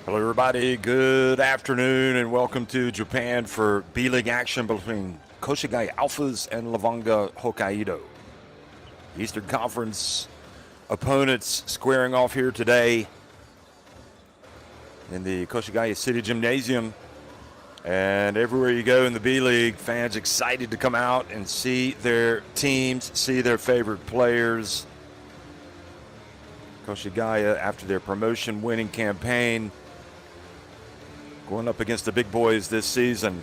Hello everybody, good afternoon and welcome to Japan for B.LEAGUE action between Koshigaya ALPHAS and LEVANGA HOKKAIDO. Eastern Conference opponents squaring off here today in the Koshigaya City Gymnasium. And everywhere you go in the B.LEAGUE, fans excited to come out and see their teams, see their favorite players. Koshigaya, after their promotion winning campaign, going up against the big boys this season,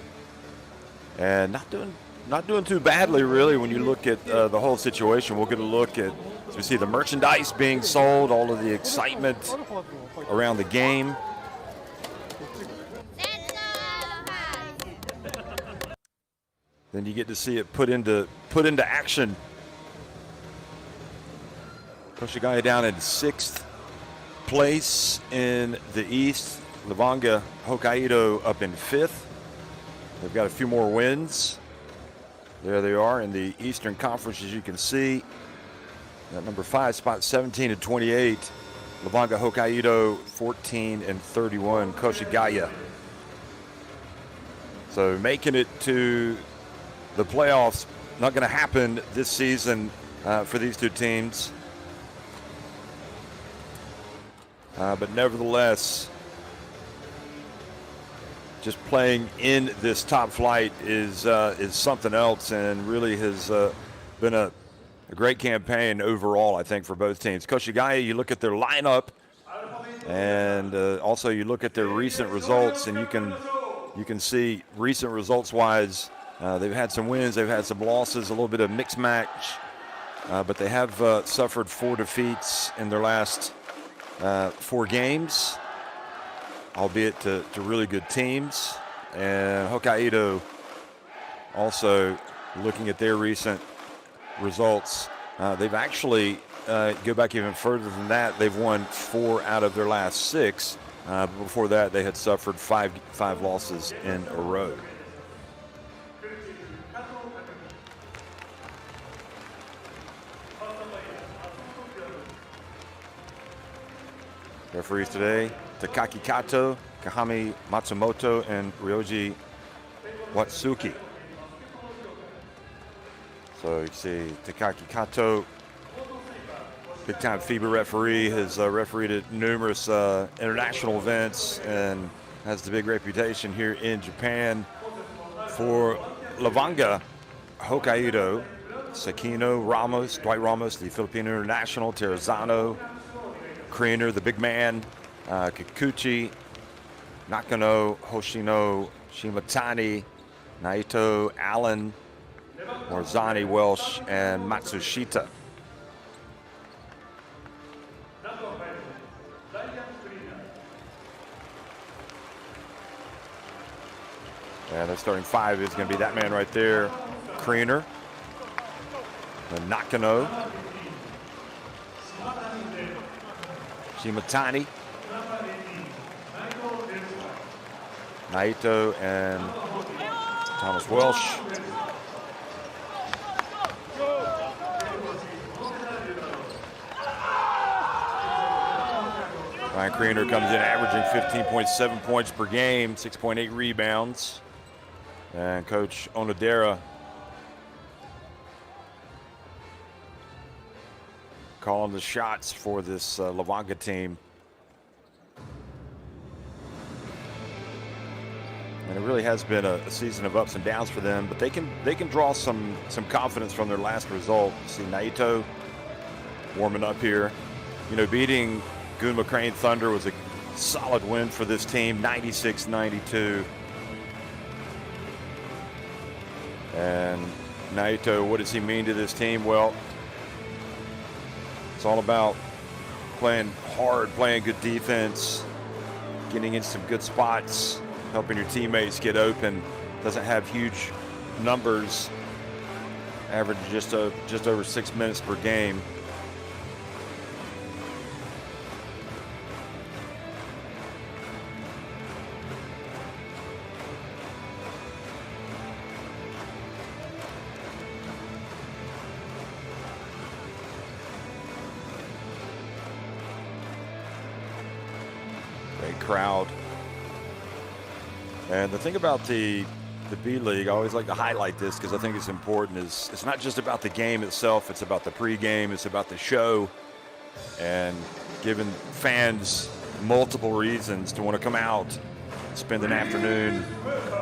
and not doing too badly really when you look at the whole situation. We'll get a look at, as we see the merchandise being sold, all of the excitement around the game. Then you get to see it put into action. Koshigaya down in 6th place in the East. LEVANGA HOKKAIDO up in 5th. They've got a few more wins. There they are in the Eastern Conference, as you can see. At number 5 spot, 17 and 28. LEVANGA HOKKAIDO 14 and 31. Koshigaya. So making it to the playoffs, not going to happen this season for these two teams. But nevertheless, just playing in this top flight is something else, and really has been a great campaign overall, I think, for both teams. Koshigaya, you look at their lineup, and also you look at their recent results, and you can see recent results-wise, they've had some wins, they've had some losses, a little bit of mixed match, but they have suffered 4 defeats in their last 4 games, albeit to really good teams. And Hokkaido, also looking at their recent results, they've actually, go back even further than that, they've won 4 out of their last 6. Before that, they had suffered 5 losses in a row. Referees today, Takaki Kato, Kahami Matsumoto, and Ryoji Watsuki. So you see Takaki Kato, big-time FIBA referee, has refereed at numerous international events and has the big reputation here in Japan. For LEVANGA HOKKAIDO, Sakino Ramos, Dwight Ramos, the Filipino international, Terrazano, Kriener, the big man, Kikuchi, Nakano, Hoshino, Shimatani, Naito, Allen, Morzani, Welsh, and Matsushita. And their starting 5 is going to be that man right there, Kriener, and Nakano, Shimatani, Naito, and Thomas Welsh. Ryan Kriener comes in averaging 15.7 points per game, 6.8 rebounds. And Coach Onodera calling the shots for this LEVANGA team. And it really has been a season of ups and downs for them, but they can draw some confidence from their last result. You see Naito warming up here. You know, beating Gunma Crane Thunder was a solid win for this team, 96-92. And Naito, what does he mean to this team? Well, it's all about playing hard, playing good defense, getting in some good spots, helping your teammates get open. Doesn't have huge numbers, average just over 6 minutes per game. Great crowd. And the thing about the B-League, I always like to highlight this because I think it's important, is it's not just about the game itself, it's about the pregame, it's about the show, and giving fans multiple reasons to want to come out, spend an afternoon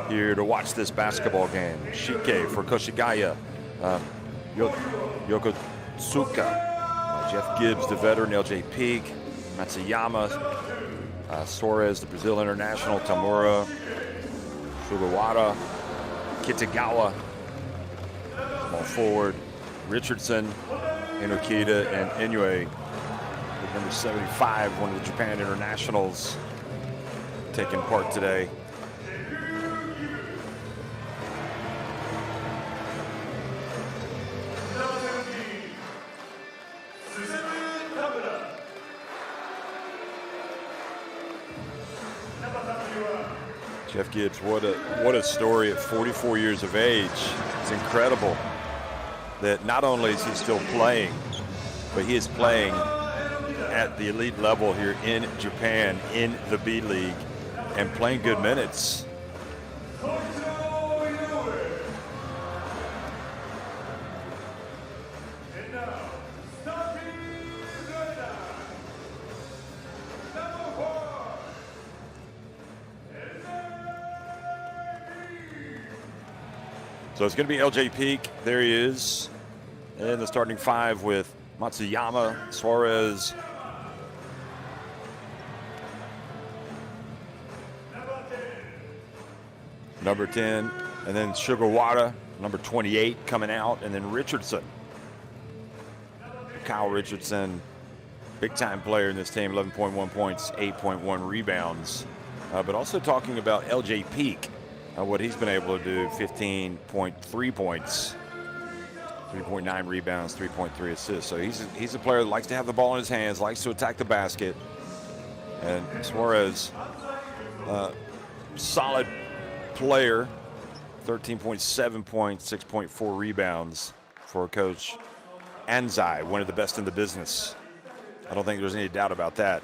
here to watch this basketball game. Shike for Koshigaya, Yokosuka, Jeff Gibbs, the veteran, LJ Peak, Matsuyama, Suarez, the Brazil international, Tamura, Sugawara, Kitagawa, small forward, Richardson, Inokita, and Inoue, with number 75, one of the Japan internationals, taking part today. Jeff Gibbs, what a story at 44 years of age. It's incredible that not only is he still playing, but he is playing at the elite level here in Japan in the B-League and playing good minutes. So it's going to be LJ Peak. There he is in the starting five with Matsuyama, Suarez, number 10, and then Sugawara, number 28, coming out, and then Richardson. Kyle Richardson, big-time player in this team, 11.1 points, 8.1 rebounds. But also talking about LJ Peak, what he's been able to do, 15.3 points, 3.9 rebounds, 3.3 assists. So he's a player that likes to have the ball in his hands, likes to attack the basket. And Suarez, solid player, 13.7 points, 6.4 rebounds for Coach Anzai, one of the best in the business. I don't think there's any doubt about that.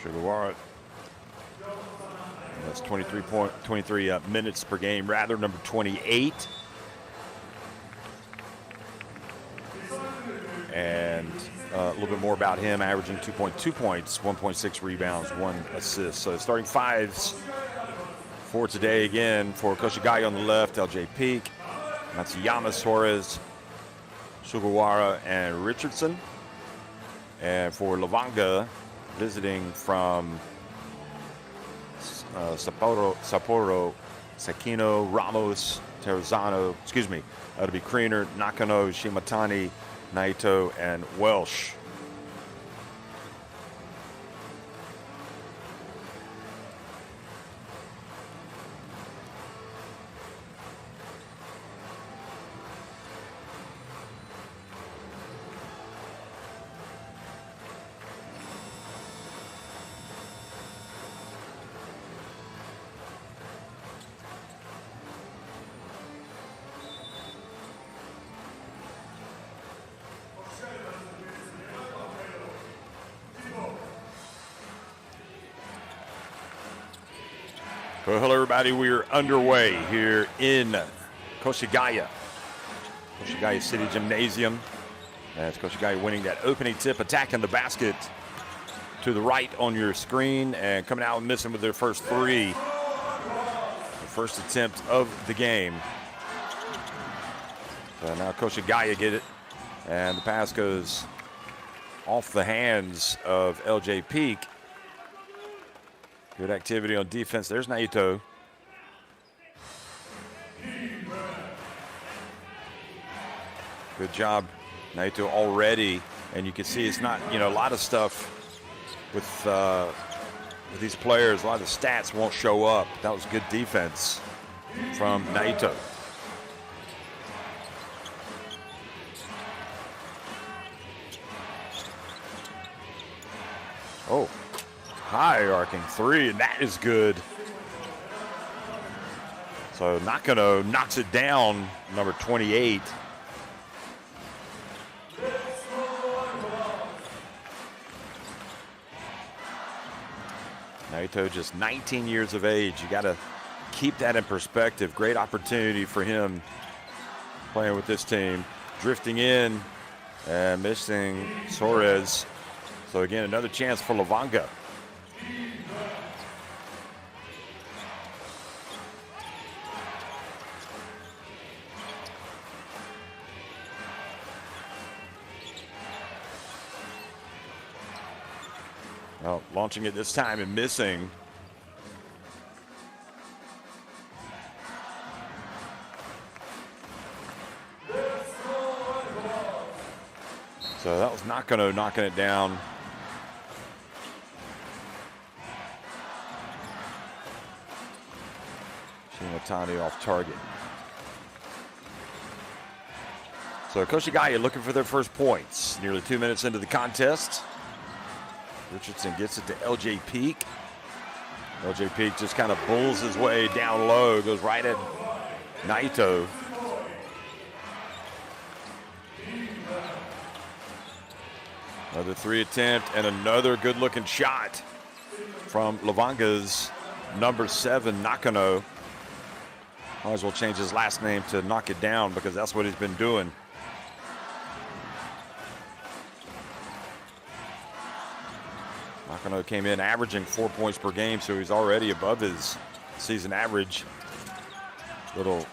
Sugawara, that's 23 minutes per game, rather, number 28. And a little bit more about him, averaging 2.2 points, 1.6 rebounds, 1 assist. So starting fives for today again for Koshigaya on the left, LJ Peak, Matsuyama, Suarez, Sugawara, and Richardson. And for Levanga, visiting from Sapporo, Sakino, Ramos, Terrazano, that'll be Kriener, Nakano, Shimatani, Naito, and Welsh. Well, hello everybody, we are underway here in Koshigaya City Gymnasium. As Koshigaya winning that opening tip, attacking the basket to the right on your screen, and coming out and missing with their first three. The first attempt of the game. So now Koshigaya get it, and the pass goes off the hands of LJ Peak. Good activity on defense. There's Naito. Good job, Naito, already. And you can see it's not, you know, a lot of stuff with these players. A lot of the stats won't show up. That was good defense from Naito. Oh, high arcing three, and that is good. So Nakano knocks it down, number 28. Naito just 19 years of age. You got to keep that in perspective. Great opportunity for him playing with this team. Drifting in and missing Suarez. So again, another chance for Levanga. Well, launching it this time and missing. So that was Nakano knocking it down. Shimatani off target. So Koshigaya looking for their first points. Nearly 2 minutes into the contest. Richardson gets it to LJ Peak. LJ Peak just kind of bulls his way down low, goes right at Naito. Another three attempt and another good looking shot from Levanga's number 7, Nakano. Might as well change his last name to Knock It Down because that's what he's been doing. Nakano came in averaging 4 points per game, so he's already above his season average. Little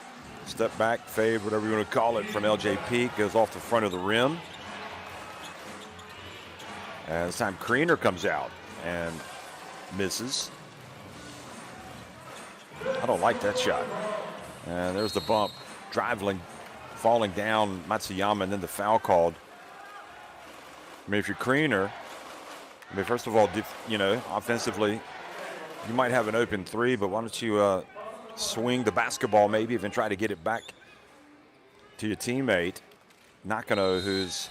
step back, fade, whatever you want to call it, from LJ Peak. Goes off the front of the rim. And this time Kriener comes out and misses. I don't like that shot. And there's the bump, falling down Matsuyama, and then the foul called. I mean, if you're Kriener, I mean, first of all, you know, offensively, you might have an open three, but why don't you swing the basketball maybe, even try to get it back to your teammate, Nakano, who's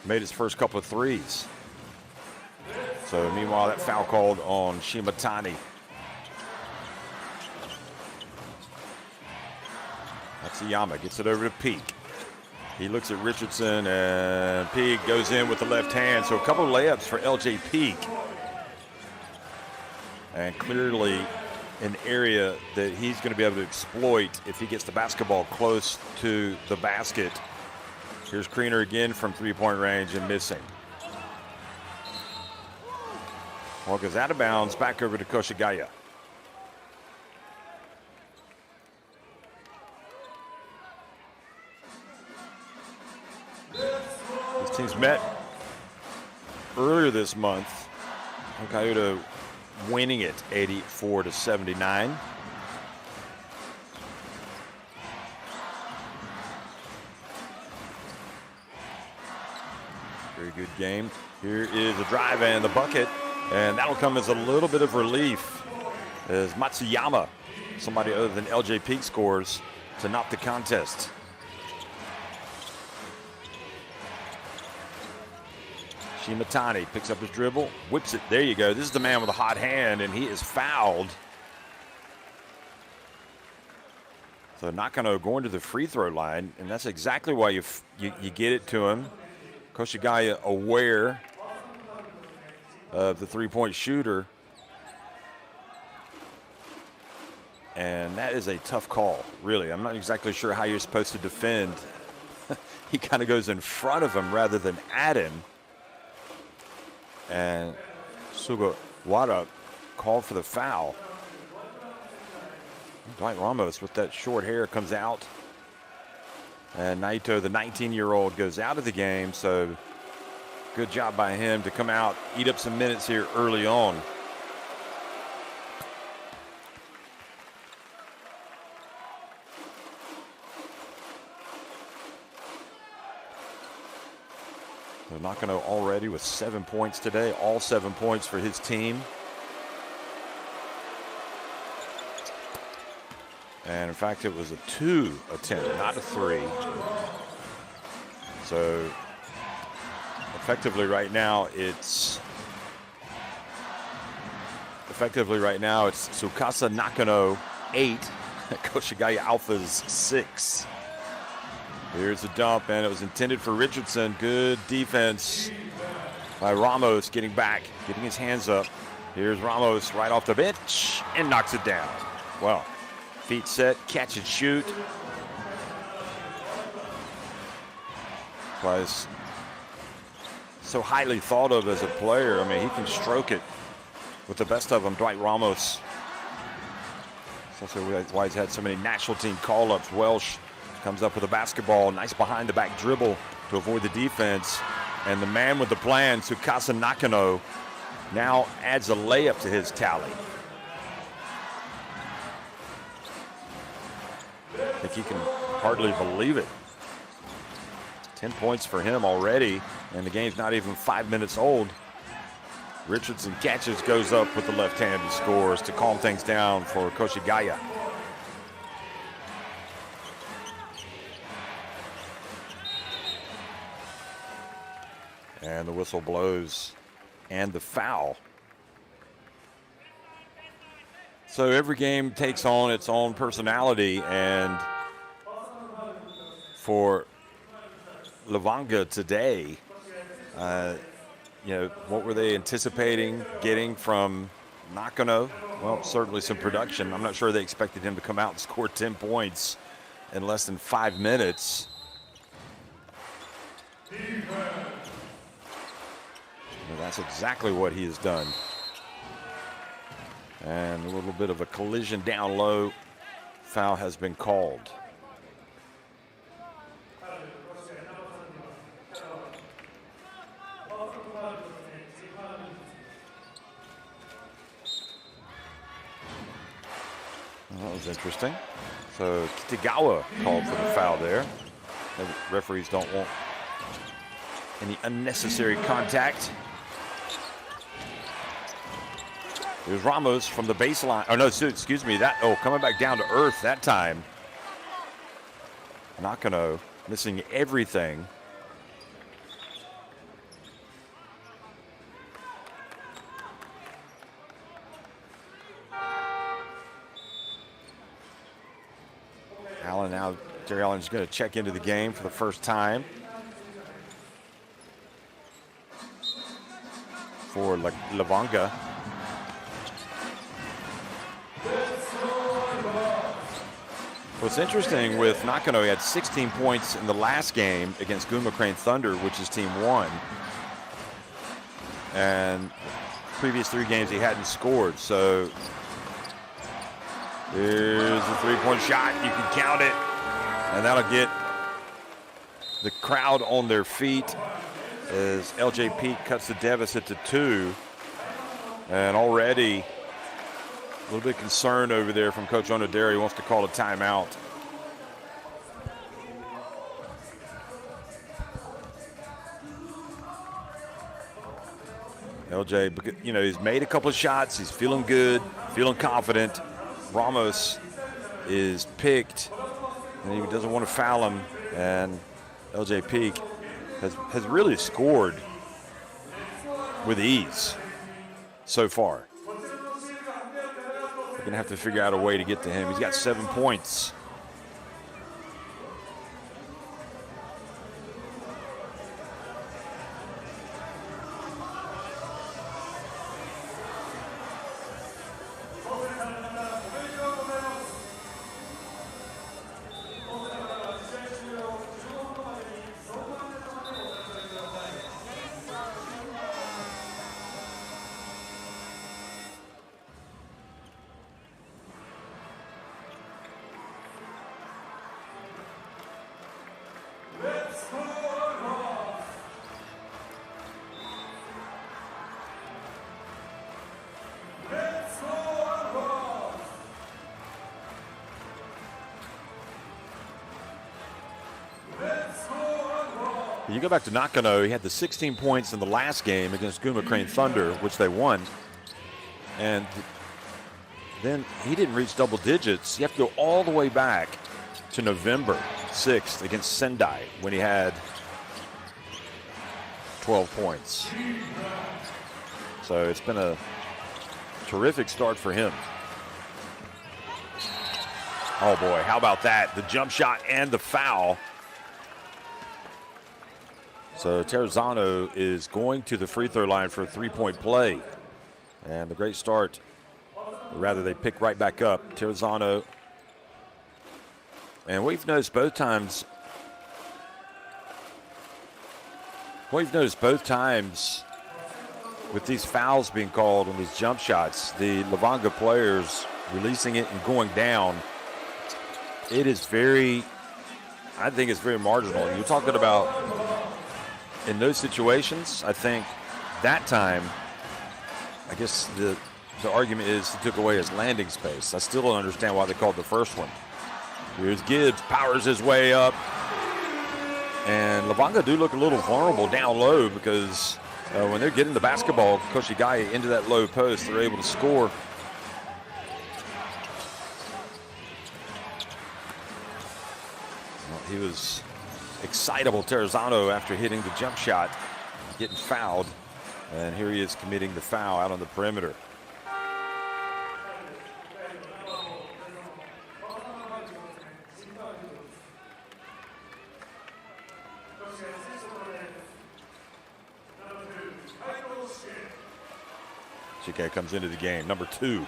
made his first couple of threes. So meanwhile, that foul called on Shimatani. Matsuyama gets it over to Peak. He looks at Richardson, and Peak goes in with the left hand. So a couple of layups for LJ Peak. And clearly an area that he's going to be able to exploit if he gets the basketball close to the basket. Here's Kriener again from three-point range and missing. Ball goes out of bounds, back over to Koshigaya. These teams met earlier this month. Hokkaido winning it 84-79. Very good game. Here is the drive and the bucket, and that'll come as a little bit of relief as Matsuyama, somebody other than LJ Peak, scores to knock the contest. Shimatani picks up his dribble, whips it. There you go. This is the man with a hot hand, and he is fouled. So Nakano going to the free throw line, and that's exactly why you get it to him. Koshigaya aware of the three-point shooter. And that is a tough call, really. I'm not exactly sure how you're supposed to defend. He kind of goes in front of him rather than at him. And Sugawara called for the foul. Dwight Ramos with that short hair comes out. And Naito, the 19-year-old, goes out of the game. So good job by him to come out, eat up some minutes here early on. So Nakano already with 7 points today, all 7 points for his team. And in fact, it was a 2 attempt, not a 3. So effectively right now it's Tsukasa Nakano 8, Koshigaya Alphas 6. Here's a dump, and it was intended for Richardson. Good defense by Ramos, getting back, getting his hands up. Here's Ramos right off the bench and knocks it down. Well, feet set, catch and shoot. Was so highly thought of as a player. I mean, he can stroke it with the best of them. Dwight Ramos. That's also why he's had so many national team call-ups. Welsh comes up with a basketball, nice behind the back dribble to avoid the defense. And the man with the plan, Tsukasa Nakano, now adds a layup to his tally. I think he can hardly believe it. 10 points for him already, and the game's not even 5 minutes old. Richardson catches, goes up with the left hand and scores to calm things down for Koshigaya. And the whistle blows, and the foul. So every game takes on its own personality, and for Levanga today, you know, what were they anticipating getting from Nakano? Well, certainly some production. I'm not sure they expected him to come out and score 10 points in less than 5 minutes. Well, that's exactly what he has done. And a little bit of a collision down low. Foul has been called. Well, that was interesting. So Kitagawa called for the foul there. The referees don't want any unnecessary contact. There's Ramos from the baseline. Oh, no, excuse me. Coming back down to earth that time. Nakano missing everything. Jerry Allen's going to check into the game for the first time for Levanga. What's interesting with Nakano, he had 16 points in the last game against Guma Crane Thunder, which is team 1. And previous 3 games he hadn't scored. So here's the three-point shot. You can count it. And that'll get the crowd on their feet as LJ Peak cuts the deficit to 2. And already a little bit concerned over there from Coach Onodera. He wants to call a timeout. LJ, you know, he's made a couple of shots. He's feeling good, feeling confident. Ramos is picked, and he doesn't want to foul him. And LJ Peak has really scored with ease so far. They're going to have to figure out a way to get to him. He's got 7 points. You go back to Nakano, he had the 16 points in the last game against Guma Crane Thunder, which they won. And then he didn't reach double digits. You have to go all the way back to November 6th against Sendai when he had 12 points. So it's been a terrific start for him. Oh boy, how about that? The jump shot and the foul. So Terrazano is going to the free throw line for a three-point play. And the great start, or rather they pick right back up. Terrazano, and we've noticed both times with these fouls being called on these jump shots, the Levanga players releasing it and going down, it is I think it's very marginal. You're talking about, in those situations, I think that time, I guess the argument is he took away his landing space. I still don't understand why they called the first one. Here's Gibbs, powers his way up. And Levanga do look a little vulnerable down low because when they're getting the basketball, Koshigaya into that low post, they're able to score. Well, he was excitable, Terrazano, after hitting the jump shot, getting fouled. And here he is committing the foul out on the perimeter. Chike comes into the game, number 2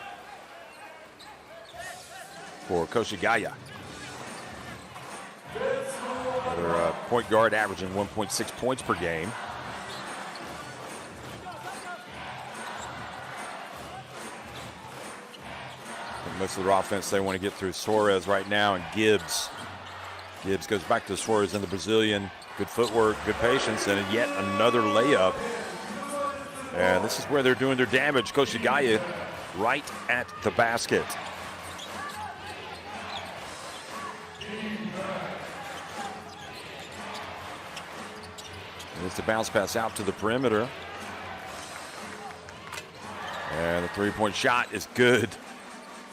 for Koshigaya. Another point guard averaging 1.6 points per game. And most of their offense, they want to get through Suarez right now, and Gibbs. Gibbs goes back to Suarez and the Brazilian. Good footwork, good patience, and yet another layup. And this is where they're doing their damage. Koshigaya right at the basket. It's the bounce pass out to the perimeter. And the three-point shot is good.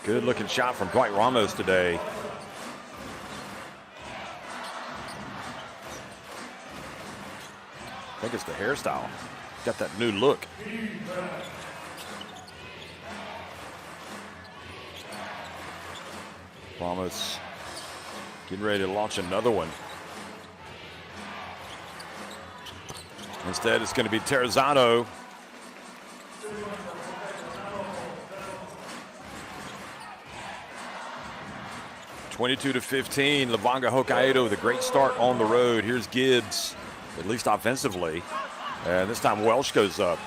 Good looking shot from Dwight Ramos today. I think it's the hairstyle. Got that new look. Ramos getting ready to launch another one. Instead, it's going to be Terrazano. (22-15). Levanga Hokkaido with a great start on the road. Here's Gibbs, at least offensively. And this time Welsh goes up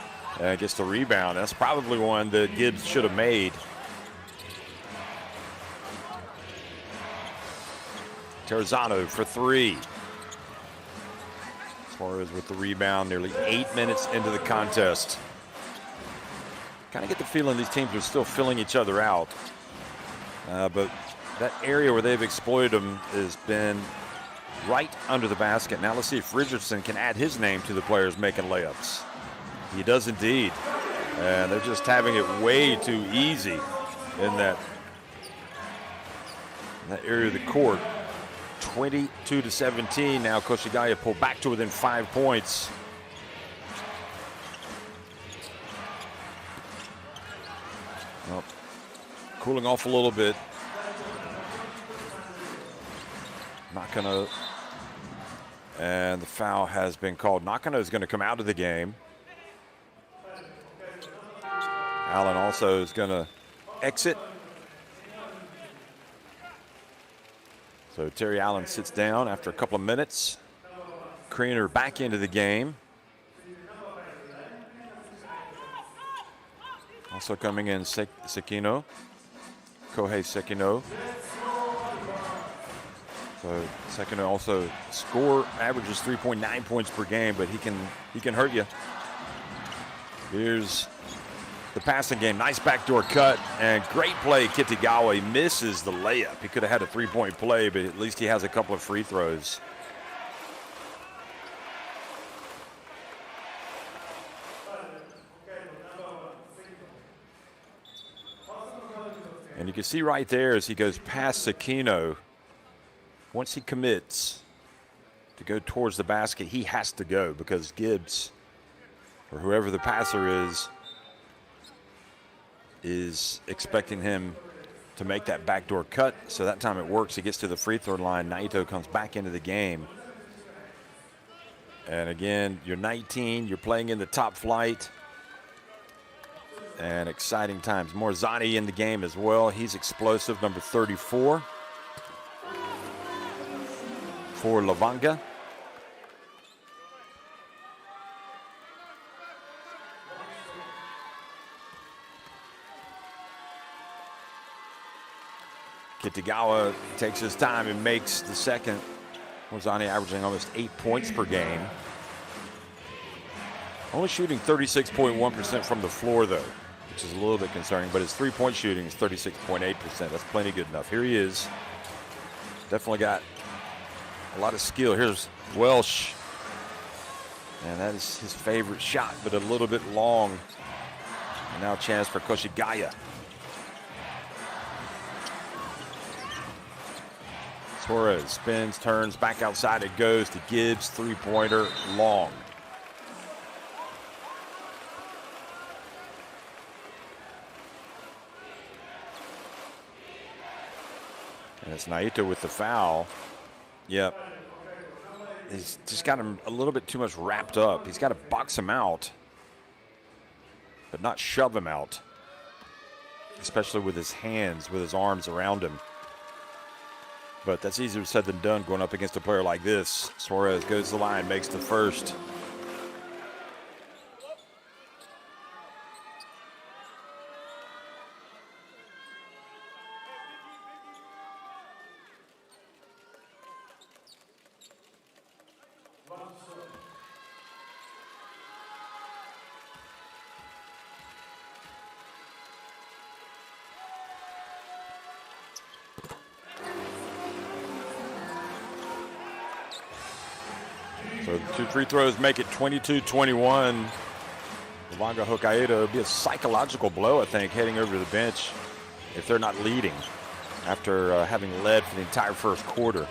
and gets the rebound. That's probably one that Gibbs should have made. Terrazano for 3. Suarez with the rebound, nearly 8 minutes into the contest. Kind of get the feeling these teams are still filling each other out. But that area where they've exploited them has been right under the basket. Now let's see if Richardson can add his name to the players making layups. He does indeed. And they're just having it way too easy in that area of the court. 22-17. Now Koshigaya pulled back to within 5 points. Well, cooling off a little bit. Nakano, and the foul has been called. Nakano is going to come out of the game. Allen also is going to exit. So Terry Allen sits down after a couple of minutes. Kriener back into the game. Also coming in Sekino, Kohei Sekino. So Sekino also averages 3.9 points per game, but he can hurt you. Here's the passing game. Nice backdoor cut and great play. Kitagawa, he misses the layup. He could have had a 3-point play, but at least he has a couple of free throws. And you can see right there as he goes past Sakino, once he commits to go towards the basket, he has to go because Gibbs, or whoever the passer is expecting him to make that backdoor cut. So that time it works. He gets to the free throw line. Naito comes back into the game. And again, you're 19, you're playing in the top flight. And exciting times. Morzani in the game as well. He's explosive, number 34 for Levanga. Kitagawa takes his time and makes the second. Morzani averaging almost 8 points per game. Only shooting 36.1% from the floor, though, which is a little bit concerning, but his three-point shooting is 36.8%. That's plenty good enough. Here he is. Definitely got a lot of skill. Here's Welsh. And that is his favorite shot, but a little bit long. And now a chance for Koshigaya. Suarez spins, turns, back outside it goes to Gibbs, three-pointer, long. And it's Naito with the foul. Yep. He's just got him a little bit too much wrapped up. He's got to box him out, but not shove him out, especially with his hands, with his arms around him. But that's easier said than done going up against a player like this. Suarez goes to the line, makes the first. So the two free throws make it 22-21. Levanga Hokkaido. It'll be a psychological blow, I think, heading over to the bench if they're not leading after having led for the entire first quarter.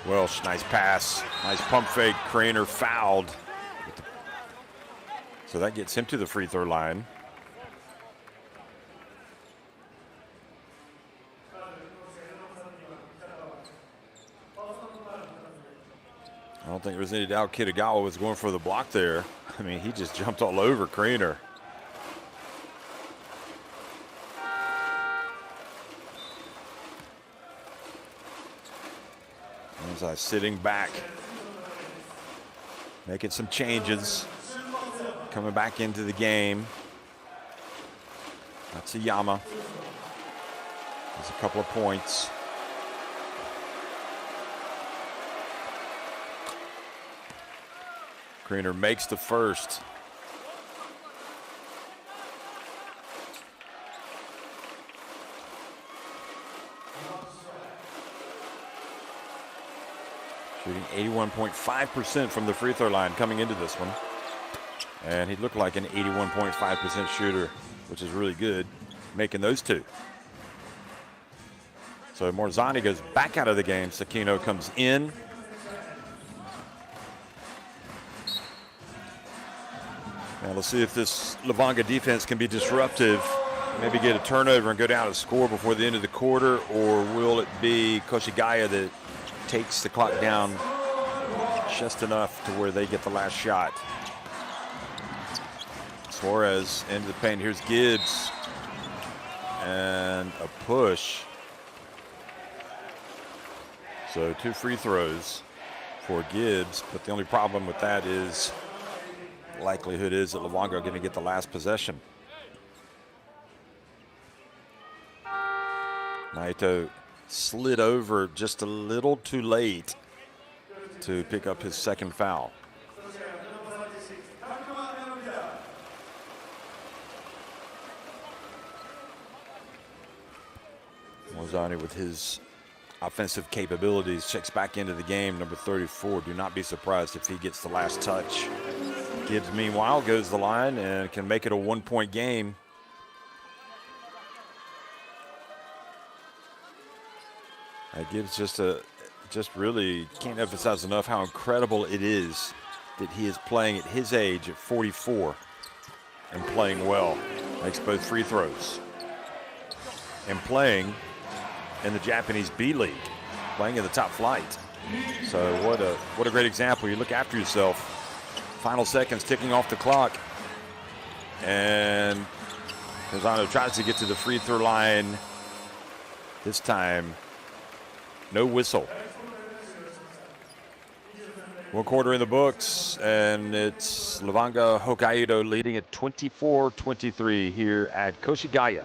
Welsh, nice pass. Nice pump fake. Craner fouled. So that gets him to the free throw line. I don't think there was any doubt Kitagawa was going for the block there. I mean, he just jumped all over Craner. As sitting back, making some changes, coming back into the game. Matsuyama has a couple of points. Craner makes the first. Shooting 81.5% from the free throw line coming into this one. And he looked like an 81.5% shooter, which is really good, making those two. So Morzani goes back out of the game. Sakino comes in. And let's see if this Levanga defense can be disruptive, maybe get a turnover and go down and score before the end of the quarter, or will it be Koshigaya that takes the clock down just enough to where they get the last shot? Suarez into the paint. Here's Gibbs. And a push. So two free throws for Gibbs, but the only problem with that is likelihood is that Levanga are going to get the last possession. Naito slid over just a little too late to pick up his second foul. Morzani with his offensive capabilities checks back into the game, number 34. Do not be surprised if he gets the last touch. Gibbs, meanwhile, goes to the line and can make it a 1-point game. Gibbs just really can't emphasize enough how incredible it is that he is playing at his age at 44 and playing well. Makes both free throws. And playing in the Japanese B.LEAGUE, playing in the top flight. So what a great example. You look after yourself. Final seconds ticking off the clock. And Lozano tries to get to the free throw line. This time, no whistle. 1 quarter in the books, and it's Levanga Hokkaido leading at 24-23 here at Koshigaya.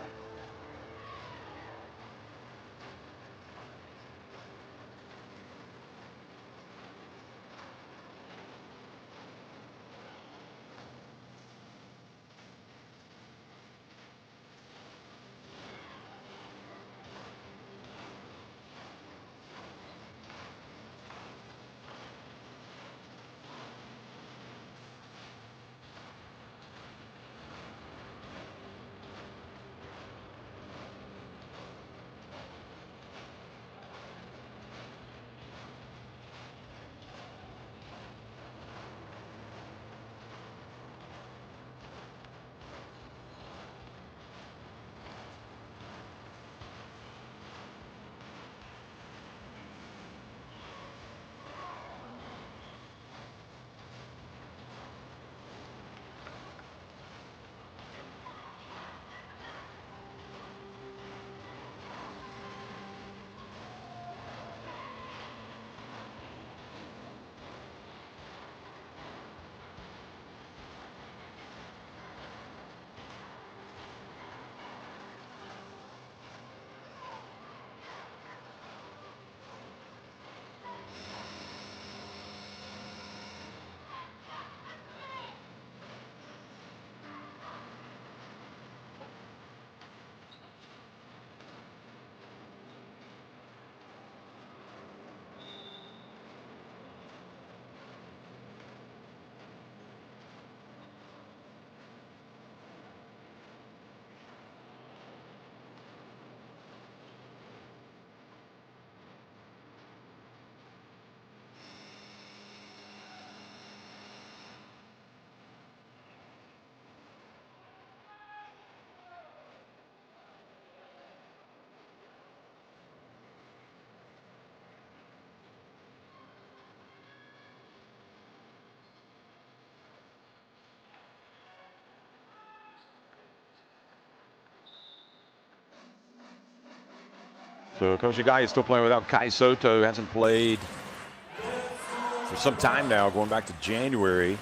So Koshigaya is still playing without Kai Soto. Hasn't played for some time now, going back to January.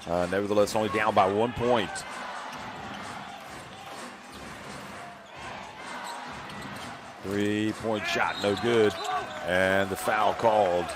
Nevertheless, only down by 1 point. Three-point shot, no good. And the foul called.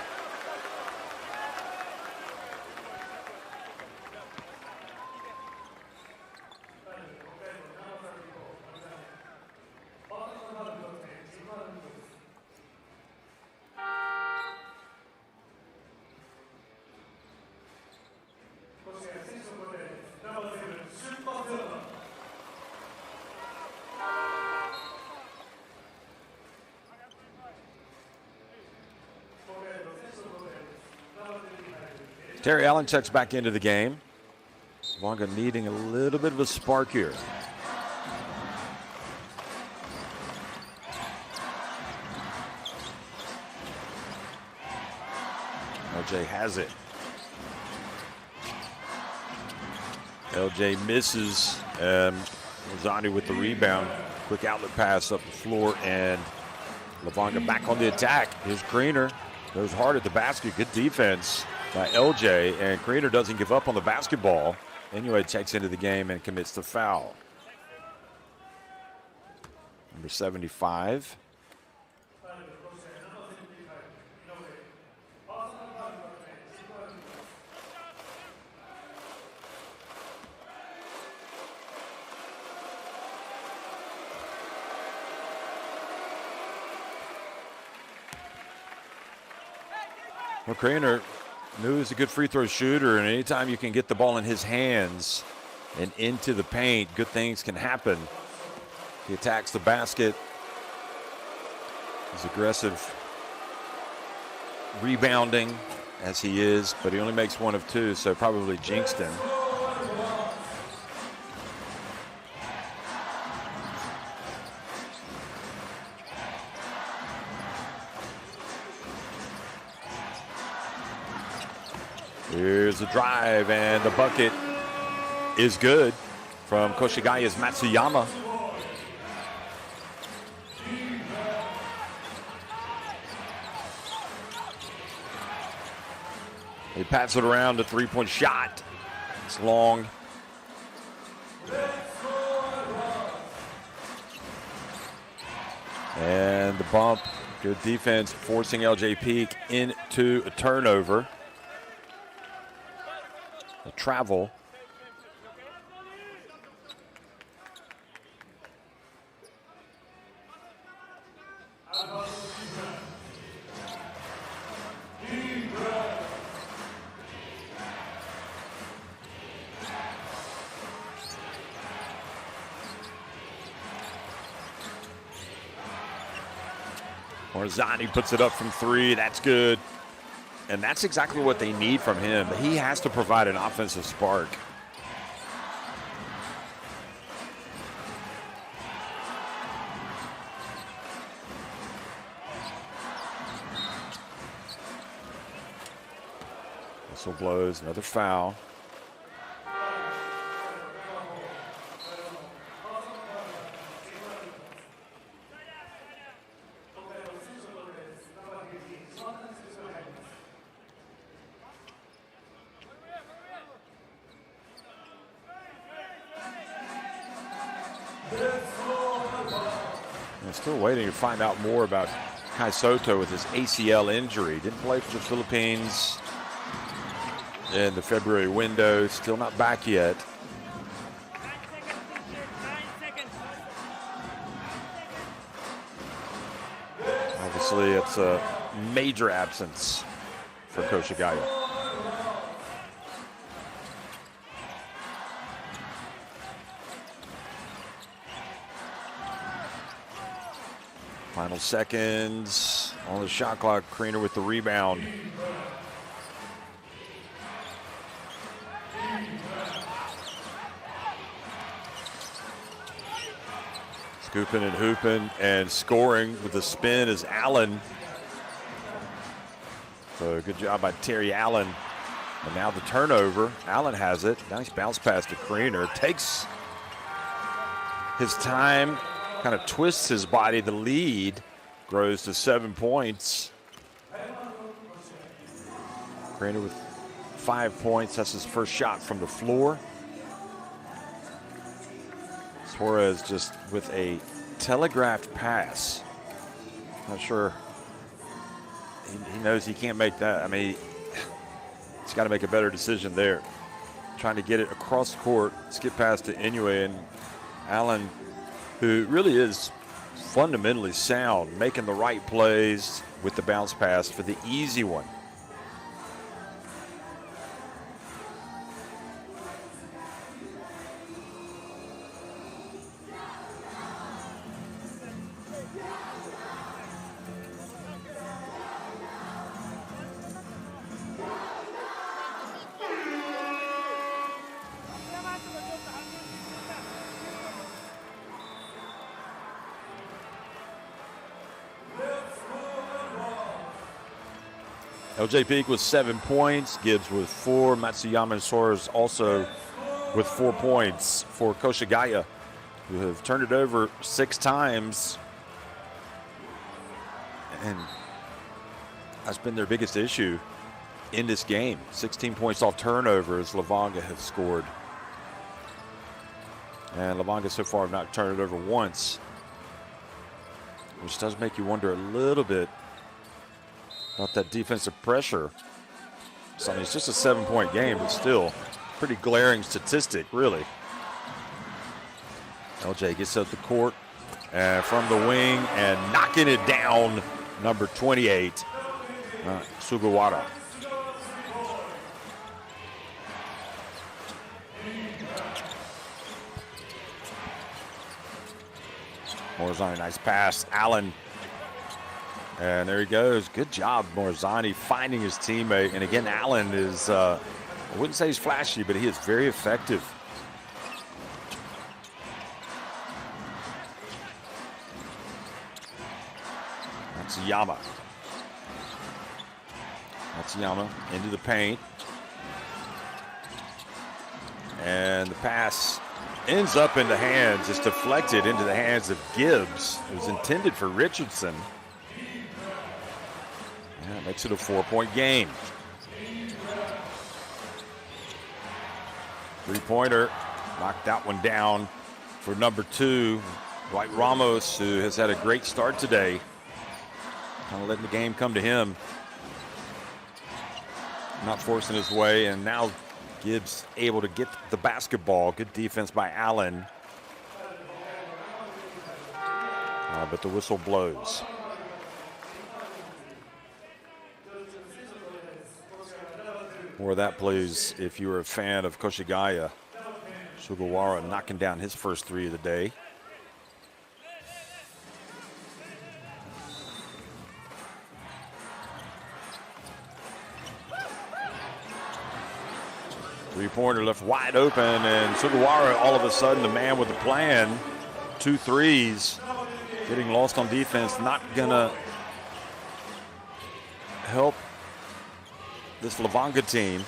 Terry Allen checks back into the game. Levanga needing a little bit of a spark here. LJ has it. LJ misses. Lozano with the rebound. Quick outlet pass up the floor, and Levanga back on the attack. Here's Greener. Goes hard at the basket. Good defense by LJ, and Greener doesn't give up on the basketball. Anyway, checks into the game and commits the foul. Number 75. Well, Greener knew he was a good free throw shooter, and anytime you can get the ball in his hands and into the paint, good things can happen. He attacks the basket. He's aggressive, rebounding as he is, but he only makes 1 of 2, so probably jinxed him. Here's the drive, and the bucket is good from Koshigaya's Matsuyama. He pats it around, a 3-point shot. It's long. And the bump, good defense, forcing LJ Peak into a turnover. The travel. Orzani puts it up from 3. That's good. And that's exactly what they need from him. He has to provide an offensive spark. Whistle blows, another foul. Still waiting to find out more about Kai Soto with his ACL injury. Didn't play for the Philippines in the February window. Still not back yet. Obviously, it's a major absence for Koshigaya. Final seconds on the shot clock. Kriener with the rebound. Scooping and hooping and scoring with the spin is Allen. So good job by Terry Allen. And now the turnover. Allen has it. Nice bounce pass to Kriener. Takes his time. Kind of twists his body. The lead grows to 7 points. Kriener with 5 points. That's his first shot from the floor. Suarez just with a telegraphed pass. Not sure. He knows he can't make that. I mean, he's got to make a better decision there. Trying to get it across the court, skip past to Inoue, and Allen, who really is fundamentally sound, making the right plays with the bounce pass for the easy one. LJ Peak with 7 points, Gibbs with 4, Matsuyama and Suarez also with 4 points for Koshigaya, who have turned it over 6 times. And that's been their biggest issue in this game. 16 points off turnovers LEVANGA have scored. And LEVANGA so far have not turned it over once, which does make you wonder a little bit about that defensive pressure. So I mean, it's just a 7-point game, but still pretty glaring statistic, really. LJ gets up the court from the wing and knocking it down, number 28, Sugawara. Morzani, nice pass. Allen. And there he goes. Good job, Morzani, finding his teammate. And again, Allen is, I wouldn't say he's flashy, but he is very effective. That's Yama. That's Yama into the paint. And the pass ends up in the hands. It's deflected into the hands of Gibbs. It was intended for Richardson. Yeah, it makes it a 4-point game. Three-pointer. Knocked that one down for number 2. Dwight Ramos, who has had a great start today. Kind of letting the game come to him. Not forcing his way, and now Gibbs able to get the basketball. Good defense by Allen. But the whistle blows. More of that, please, if you were a fan of Koshigaya. Sugawara knocking down his first 3 of the day. Three-pointer left wide open, and Sugawara all of a sudden the man with the plan. 2 threes, getting lost on defense, not gonna help this Levanga team.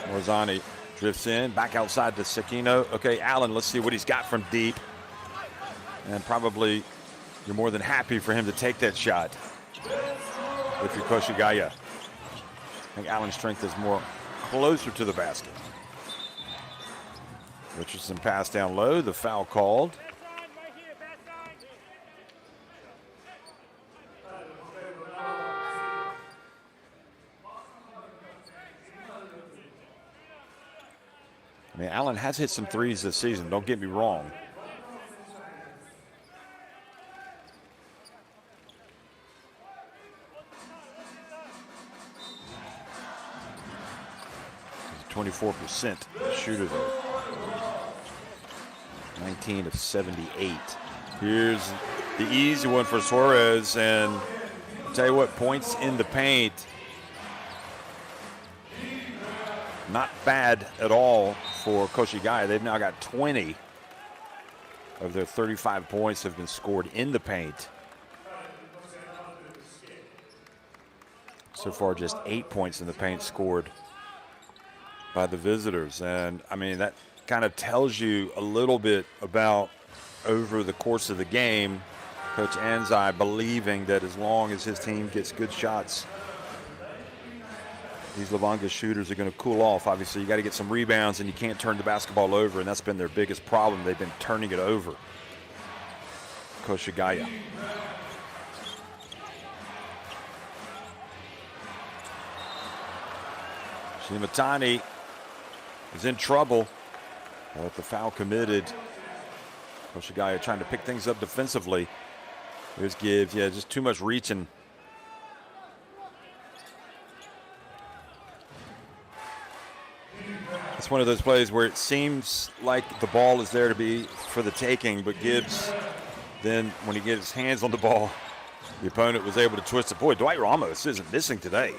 Morzani drifts in, back outside to Sekino. Okay, Allen, let's see what he's got from deep. And probably you're more than happy for him to take that shot if you're Koshigaya. I think Allen's strength is more closer to the basket. Richardson passed down low, the foul called. I mean, Allen has hit some threes this season, don't get me wrong. He's a 24% shooter there. 19 of 78. Here's the easy one for Suarez, and I'll tell you what, points in the paint. Not bad at all for Koshigaya. They've now got 20 of their 35 points have been scored in the paint. So far, just 8 points in the paint scored by the visitors. And, I mean, that kind of tells you a little bit about, over the course of the game, Coach Anzai believing that as long as his team gets good shots, these Levanga shooters are going to cool off. Obviously, you got to get some rebounds, and you can't turn the basketball over, and that's been their biggest problem. They've been turning it over. Koshigaya. Shimatani is in trouble. With the foul committed. Koshigaya trying to pick things up defensively. Here's Gibbs. Yeah, just too much reaching. It's one of those plays where it seems like the ball is there to be for the taking, but Gibbs, then when he gets his hands on the ball, the opponent was able to twist it. Boy, Dwight Ramos isn't missing today.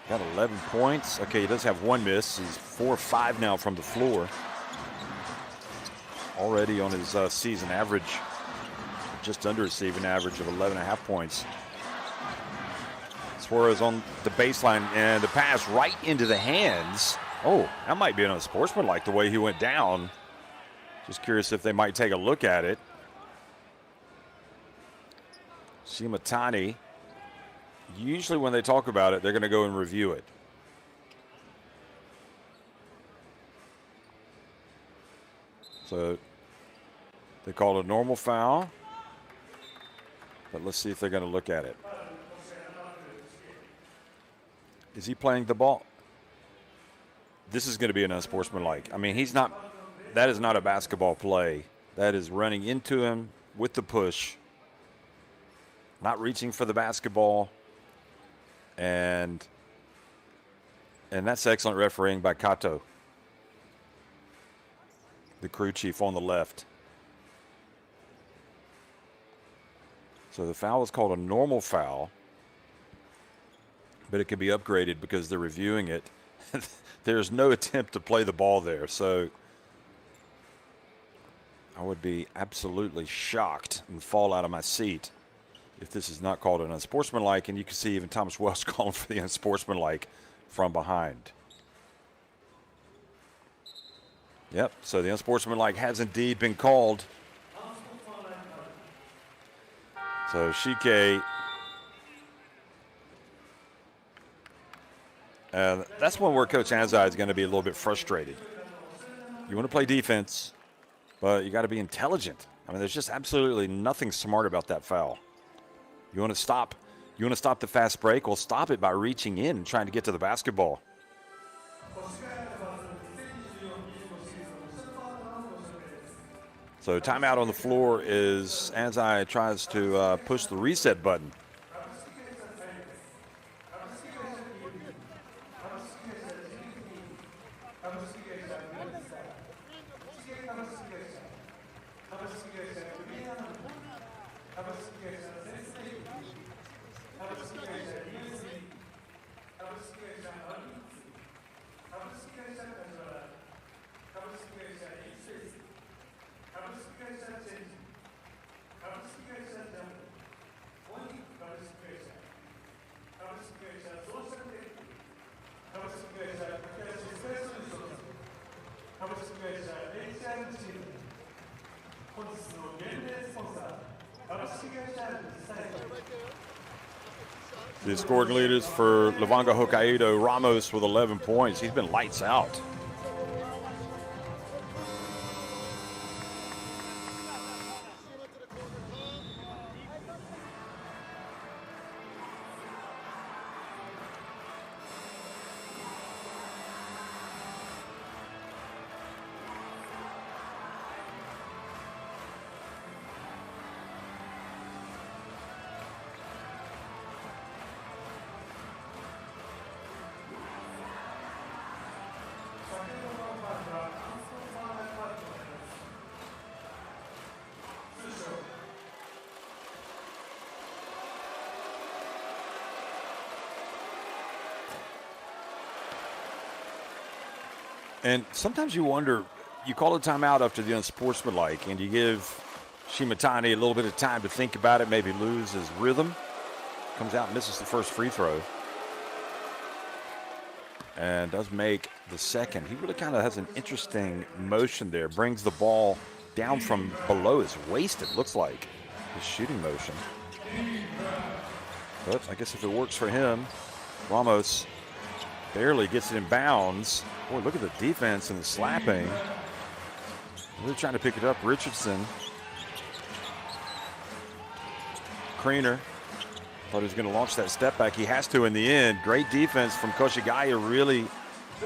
Got 11 points. Okay, he does have one miss. He's 4 of 5 now from the floor. Already on his season average, just under his season average of 11.5 points. Suarez on the baseline, and the pass right into the hands. Oh, that might be unsportsmanlike the way he went down. Just curious if they might take a look at it. Shimatani. Usually when they talk about it, they're going to go and review it. So they call it a normal foul, but let's see if they're going to look at it. Is he playing the ball? This is going to be an unsportsmanlike. I mean, he's not, that is not a basketball play. That is running into him with the push, not reaching for the basketball. And that's excellent refereeing by Kato, the crew chief on the left. So the foul is called a normal foul, but it can be upgraded because they're reviewing it. There's no attempt to play the ball there. So I would be absolutely shocked and fall out of my seat if this is not called an unsportsmanlike. And you can see even Thomas Welsh calling for the unsportsmanlike from behind. Yep, so the unsportsmanlike has indeed been called. So Shike, that's one where Coach Anzai is going to be a little bit frustrated. You want to play defense, but you got to be intelligent. I mean, there's just absolutely nothing smart about that foul. You want to stop the fast break? Well, stop it by reaching in and trying to get to the basketball. So timeout on the floor is Anzai tries to push the reset button. The scoring leaders for Levanga Hokkaido, Ramos with 11 points. He's been lights out. And sometimes you wonder, you call a timeout after the unsportsmanlike, and you give Shimatani a little bit of time to think about it, maybe lose his rhythm. Comes out and misses the first free throw. And does make the second. He really kind of has an interesting motion there. Brings the ball down from below his waist, it looks like. His shooting motion. But I guess if it works for him, Ramos barely gets it in bounds. Boy, look at the defense and the slapping. Really trying to pick it up. Richardson. Creener thought he was going to launch that step back. He has to in the end. Great defense from Koshigaya. Really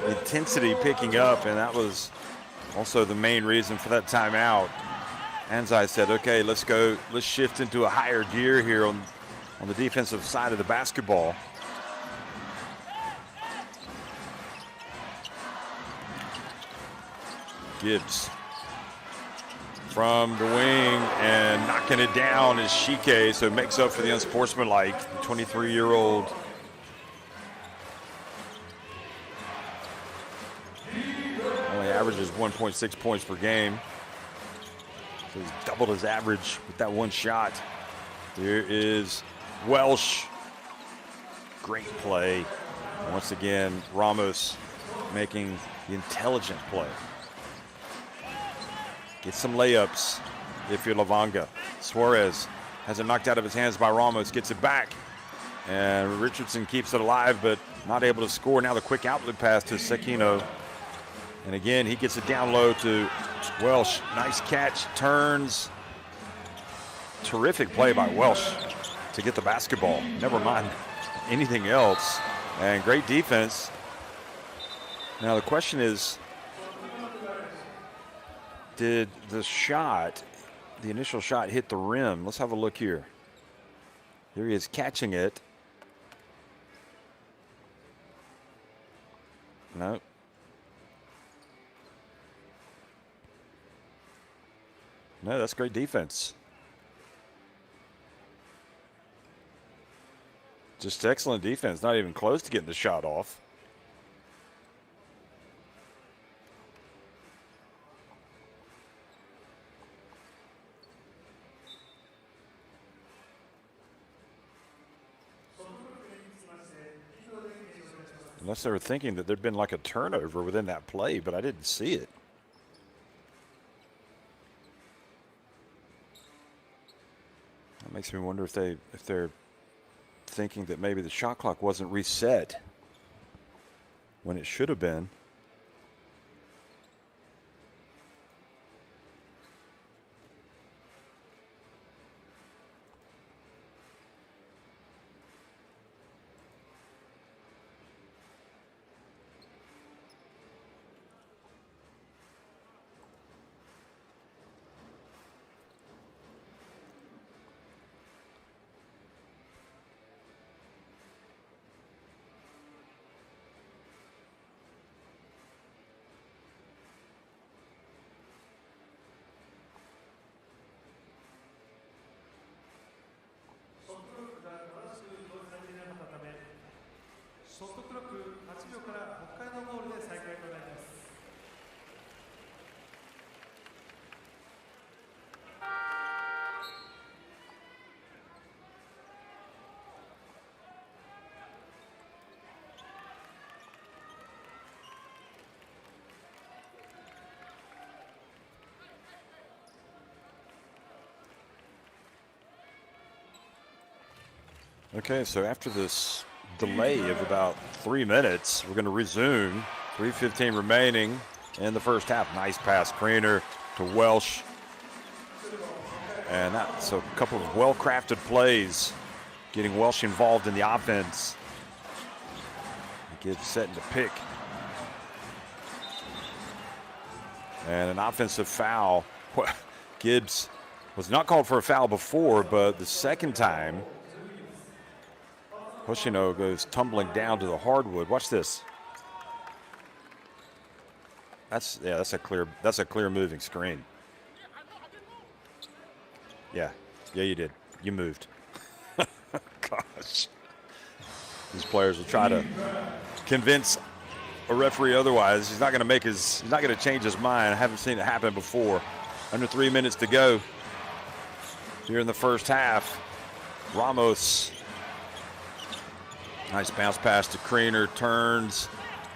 intensity picking up, and that was also the main reason for that timeout. Anzai said, okay, let's go. Let's shift into a higher gear here on the defensive side of the basketball. Gibbs from the wing and knocking it down is Shike, so it makes up for the unsportsmanlike. The 23-year-old. Only averages 1.6 points per game. So he's doubled his average with that one shot. There is Welsh. Great play. Once again, Ramos making the intelligent play. Get some layups if you're Levanga. Suarez has it knocked out of his hands by Ramos, gets it back. And Richardson keeps it alive, but not able to score. Now the quick outlet pass to Sekino. And again, he gets it down low to Welsh. Nice catch, turns. Terrific play by Welsh to get the basketball. Never mind anything else. And great defense. Now the question is, did the shot, the initial shot, hit the rim? Let's have a look here. Here he is catching it. No. No, that's great defense. Just excellent defense. Not even close to getting the shot off. Unless they were thinking that there'd been like a turnover within that play, but I didn't see it. That makes me wonder if they're thinking that maybe the shot clock wasn't reset when it should have been. Okay, so after this delay of about 3 minutes, we're going to resume. 3:15 remaining in the first half. Nice pass, Kriener to Welsh. And that's a couple of well-crafted plays, getting Welsh involved in the offense. Gibbs setting to pick. And an offensive foul. Gibbs was not called for a foul before, but the second time, Hoshino goes tumbling down to the hardwood. Watch this. That's a clear moving screen. Yeah, you did. You moved. Gosh. These players will try to convince a referee otherwise. He's not going to change his mind. I haven't seen it happen before. Under 3 minutes to go here in the first half. Ramos. Nice bounce pass to Kriener, turns,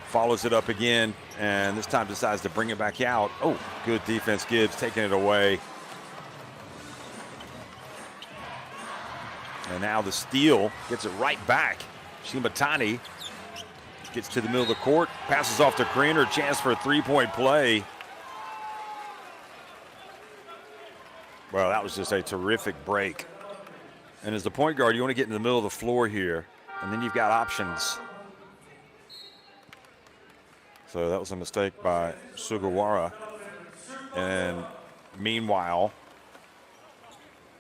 follows it up again, and this time decides to bring it back out. Oh, good defense, Gibbs taking it away. And now the steal gets it right back. Shimatani gets to the middle of the court, passes off to Kriener, chance for a three-point play. Well, that was just a terrific break. And as the point guard, you want to get in the middle of the floor here. And then you've got options. So that was a mistake by Sugawara. And meanwhile,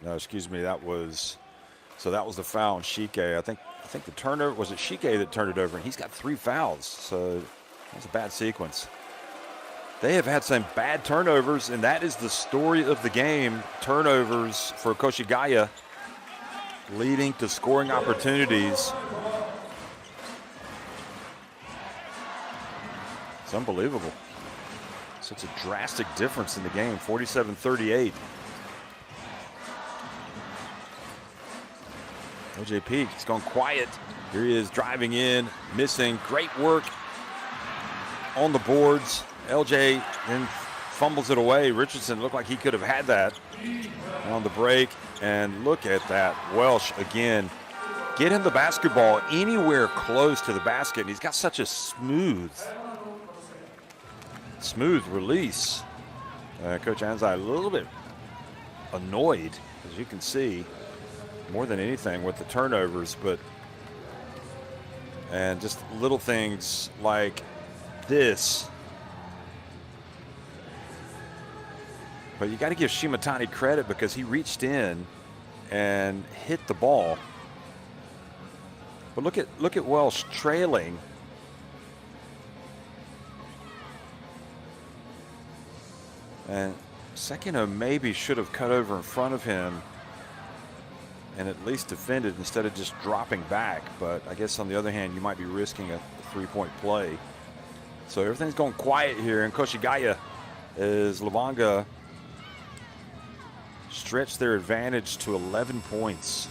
no, excuse me, that was the foul on Shike. I think the turnover, was it Shike that turned it over? And he's got 3 fouls, so that's a bad sequence. They have had some bad turnovers, and that is the story of the game. Turnovers for Koshigaya, leading to scoring opportunities. It's unbelievable. Such a drastic difference in the game, 47-38. OJ Peak, he's gone quiet. Here he is driving in, missing. Great work on the boards. LJ then fumbles it away. Richardson looked like he could have had that on the break. And look at that. Welsh again. Get him the basketball anywhere close to the basket. And he's got such a smooth release. Coach Anzai a little bit annoyed, as you can see, more than anything with the turnovers, and just little things like this. But you got to give Shimatani credit because he reached in and hit the ball. But look at Welsh trailing And Sekino maybe should have cut over in front of him and at least defended instead of just dropping back. But I guess on the other hand, you might be risking a three-point play. So everything's going quiet here in Koshigaya as Levanga stretch their advantage to 11 points.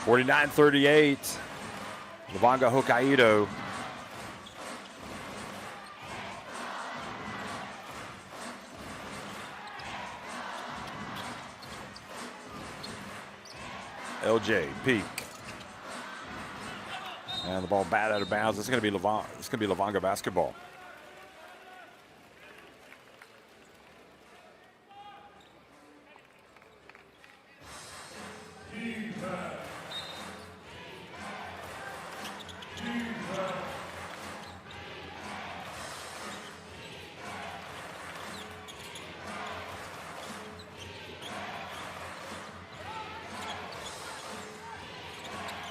(49-38), Levanga Hokkaido. LJ peak, and the ball bat out of bounds. It's going to be Levanga. It's going to be Levanga basketball.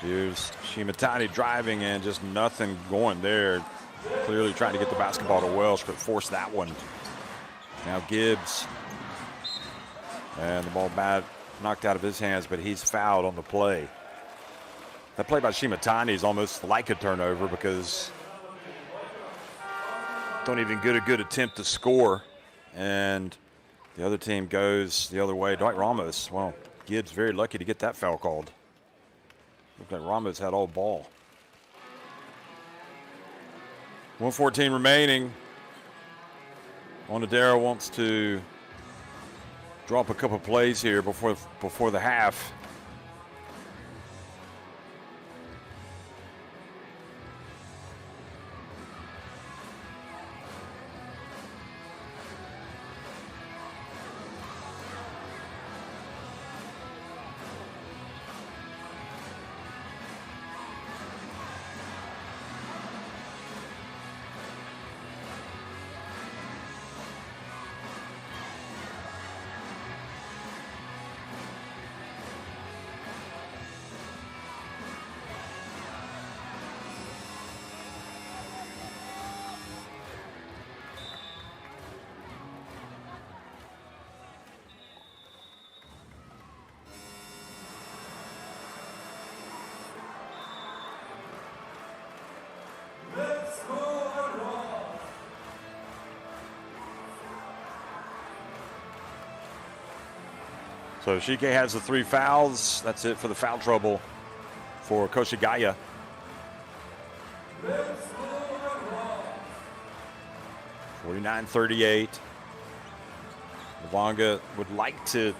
Here's Shimatani driving and just nothing going there. Clearly trying to get the basketball to Welsh, but forced that one. Now Gibbs. And the ball bat knocked out of his hands, but he's fouled on the play. That play by Shimatani is almost like a turnover because don't even get a good attempt to score. And the other team goes the other way. Dwight Ramos, well, Gibbs very lucky to get that foul called. Looked like Ramos had all ball. 1:14 remaining. Onodera wants to drop a couple plays here before the half. So Shike has the 3 fouls. That's it for the foul trouble for Koshigaya. (49-38). Levanga would like to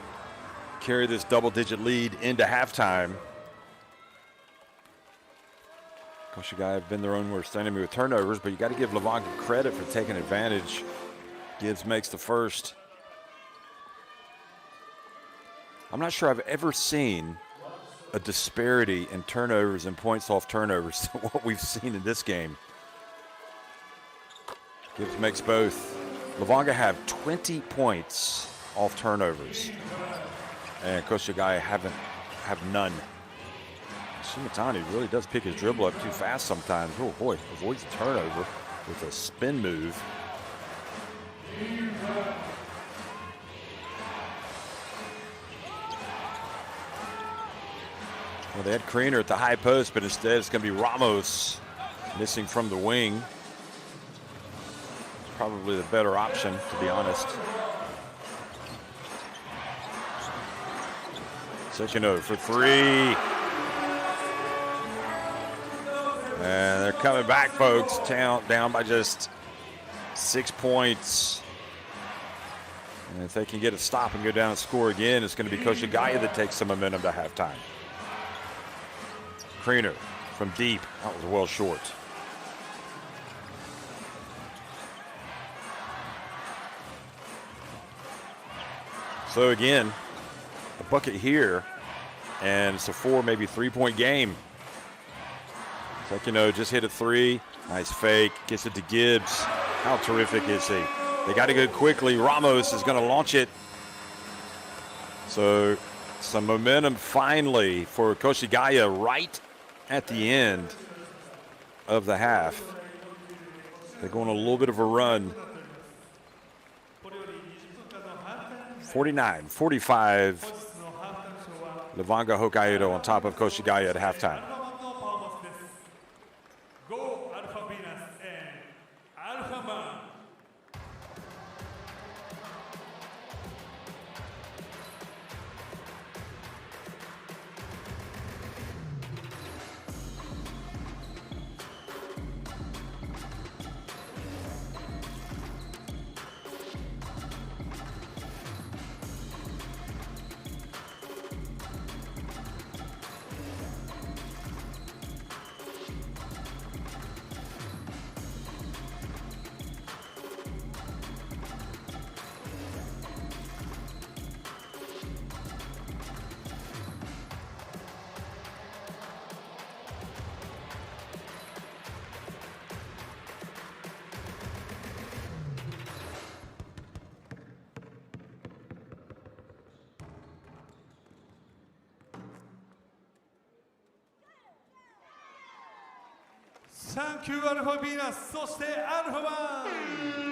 carry this double-digit lead into halftime. Koshigaya have been their own worst enemy with turnovers, but you got to give Levanga credit for taking advantage. Gibbs makes the first. I'm not sure I've ever seen a disparity in turnovers and points off turnovers to what we've seen in this game. Gibbs makes both. Levanga have 20 points off turnovers, and Koshigaya have none. Shimatani really does pick his dribble up too fast sometimes. Oh boy, avoids a turnover with a spin move. Well, they had Kriener at the high post, but instead it's going to be Ramos missing from the wing. Probably the better option, to be honest. Sekino for three. And they're coming back, folks. Down by just 6 points. And if they can get a stop and go down and score again, it's going to be Koshigaya that takes some momentum to halftime. Kriener from deep. That was well short. So again, a bucket here, and it's a 4, maybe 3-point game. Sekino just hit a three. Nice fake. Gets it to Gibbs. How terrific is he? They got to go quickly. Ramos is going to launch it. So some momentum finally for Koshigaya right at the end of the half. They're going on a little bit of a run. 49-45. Levanga Hokkaido on top of Koshigaya at halftime. Go Alpha Venus and Alpha Man. サンキューアルファビーナス、そしてアルファマン。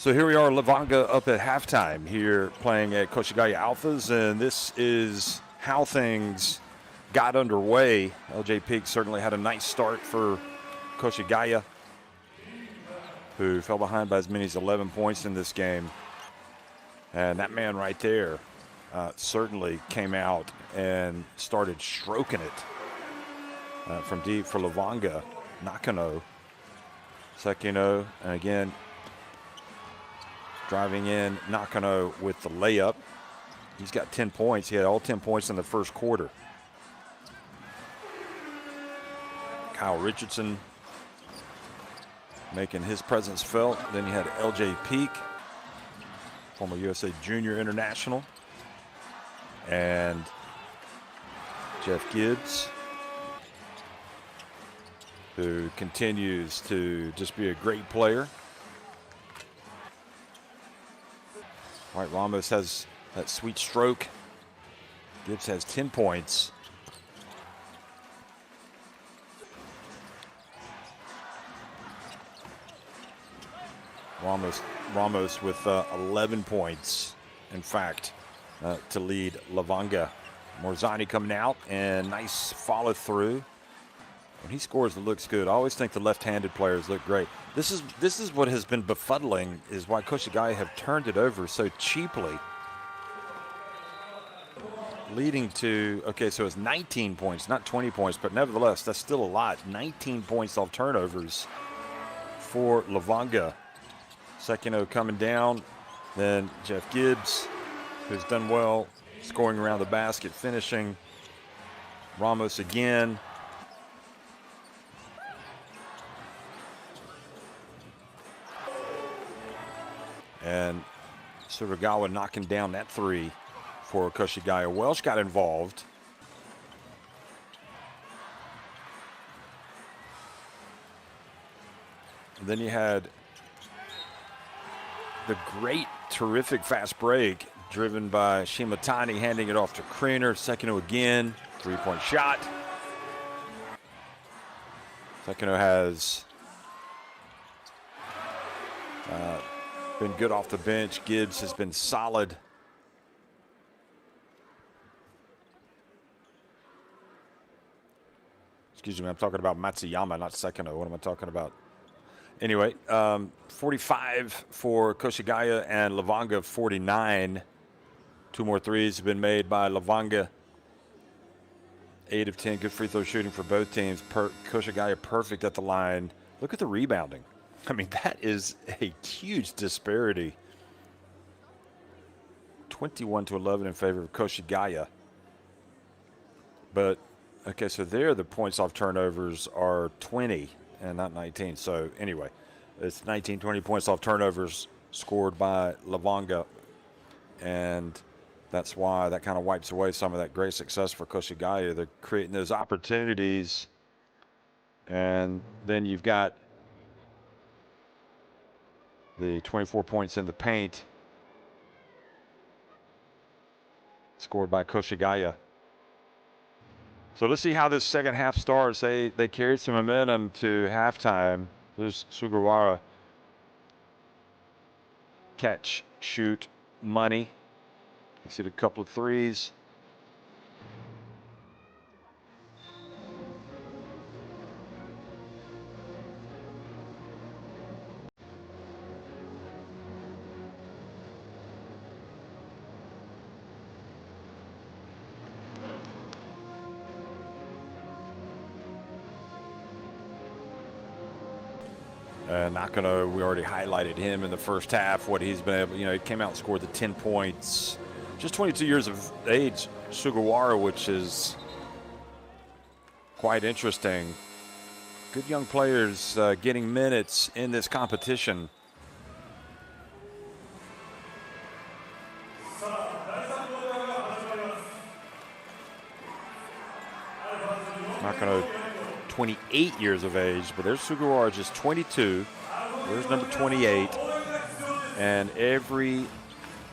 So here we are, Levanga up at halftime here playing at Koshigaya Alphas, and this is how things got underway. LJ Peak certainly had a nice start for Koshigaya, who fell behind by as many as 11 points in this game. And that man right there certainly came out and started stroking it from deep for Levanga. Nakano, Sekino, and again, driving in Nakano with the layup. He's got 10 points. He had all 10 points in the first quarter. Kyle Richardson making his presence felt. Then you had LJ Peak, former USA Junior International, and Jeff Gibbs, who continues to just be a great player. White Ramos has that sweet stroke. Gibbs has 10 points. Ramos with 11 points, in fact, to lead Levanga. Morzani coming out and nice follow through. When he scores, it looks good. I always think the left-handed players look great. This is what has been befuddling, is why Koshigaya have turned it over so cheaply. Leading to, okay, so it's 19 points, not 20 points, but nevertheless, that's still a lot. 19 points off turnovers for Levanga. Sekino coming down, then Jeff Gibbs, who's done well, scoring around the basket, finishing. Ramos again. And Suragawa knocking down that three for Koshigaya. Welsh got involved. And then you had the great, terrific fast break driven by Shimatani, handing it off to Creener. Sekino again, three-point shot. Sekino has been good off the bench. Gibbs has been solid. Excuse me, I'm talking about Matsuyama, not Sekino. What am I talking about? Anyway, 45 for Koshigaya and Levanga 49. Two more threes have been made by Levanga. 8 of 10, good free throw shooting for both teams. Koshigaya perfect at the line. Look at the rebounding. I mean, that is a huge disparity. 21-11 in favor of Koshigaya. But, okay, so there the points off turnovers are 20 and not 19. So, anyway, it's 19, 20 points off turnovers scored by Levanga. And that's why that kind of wipes away some of that great success for Koshigaya. They're creating those opportunities. And then you've got the 24 points in the paint scored by Koshigaya. So let's see how this second half starts. They carried some momentum to halftime. There's Sugawara. Catch, shoot, money. You see a couple of threes. Nakano, we already highlighted him in the first half, what he's been able, he came out and scored the 10 points. Just 22 years of age, Sugawara, which is quite interesting. Good young players getting minutes in this competition. Nakano, 28 years of age, but there's Sugawara, just 22. There's number 28. And every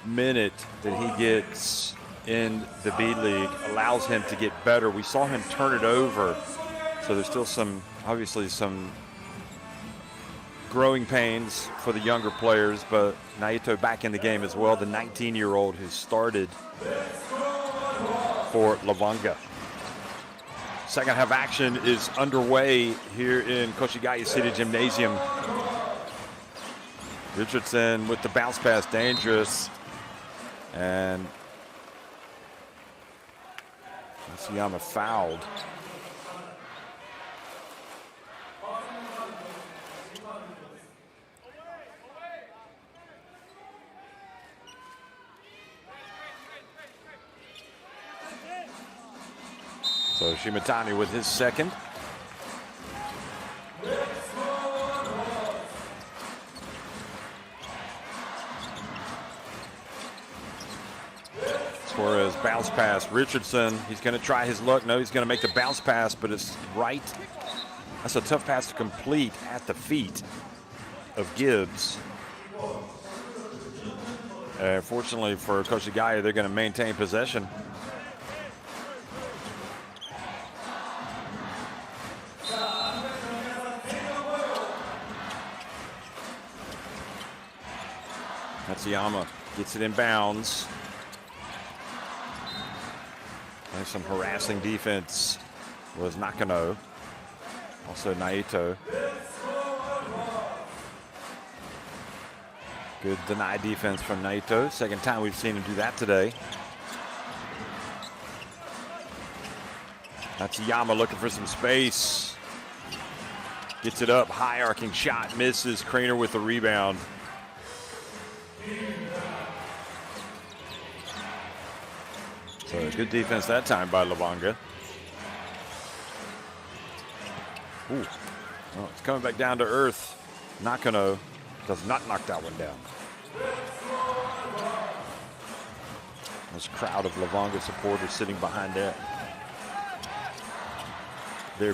minute that he gets in the B.LEAGUE allows him to get better. We saw him turn it over. So there's still obviously some growing pains for the younger players, but Naito back in the game as well, the 19-year-old who started for Levanga. Second half action is underway here in Koshigaya City Gymnasium. Richardson with the bounce pass, dangerous. And Matsuyama fouled. So Shimatani with his second. Torres bounce pass. Richardson, he's going to try his luck. No, he's going to make the bounce pass, but it's right. That's a tough pass to complete at the feet of Gibbs. Fortunately for Koshigaya, they're going to maintain possession. Matsuyama gets it in bounds. And some harassing defense was Nakano. Also Naito. Good deny defense from Naito. Second time we've seen him do that today. Matsuyama looking for some space. Gets it up, high arcing shot, misses. Craner with the rebound. So good defense that time by Levanga. Ooh. Well, it's coming back down to earth. Nakano does not knock that one down. This crowd of Levanga supporters sitting behind their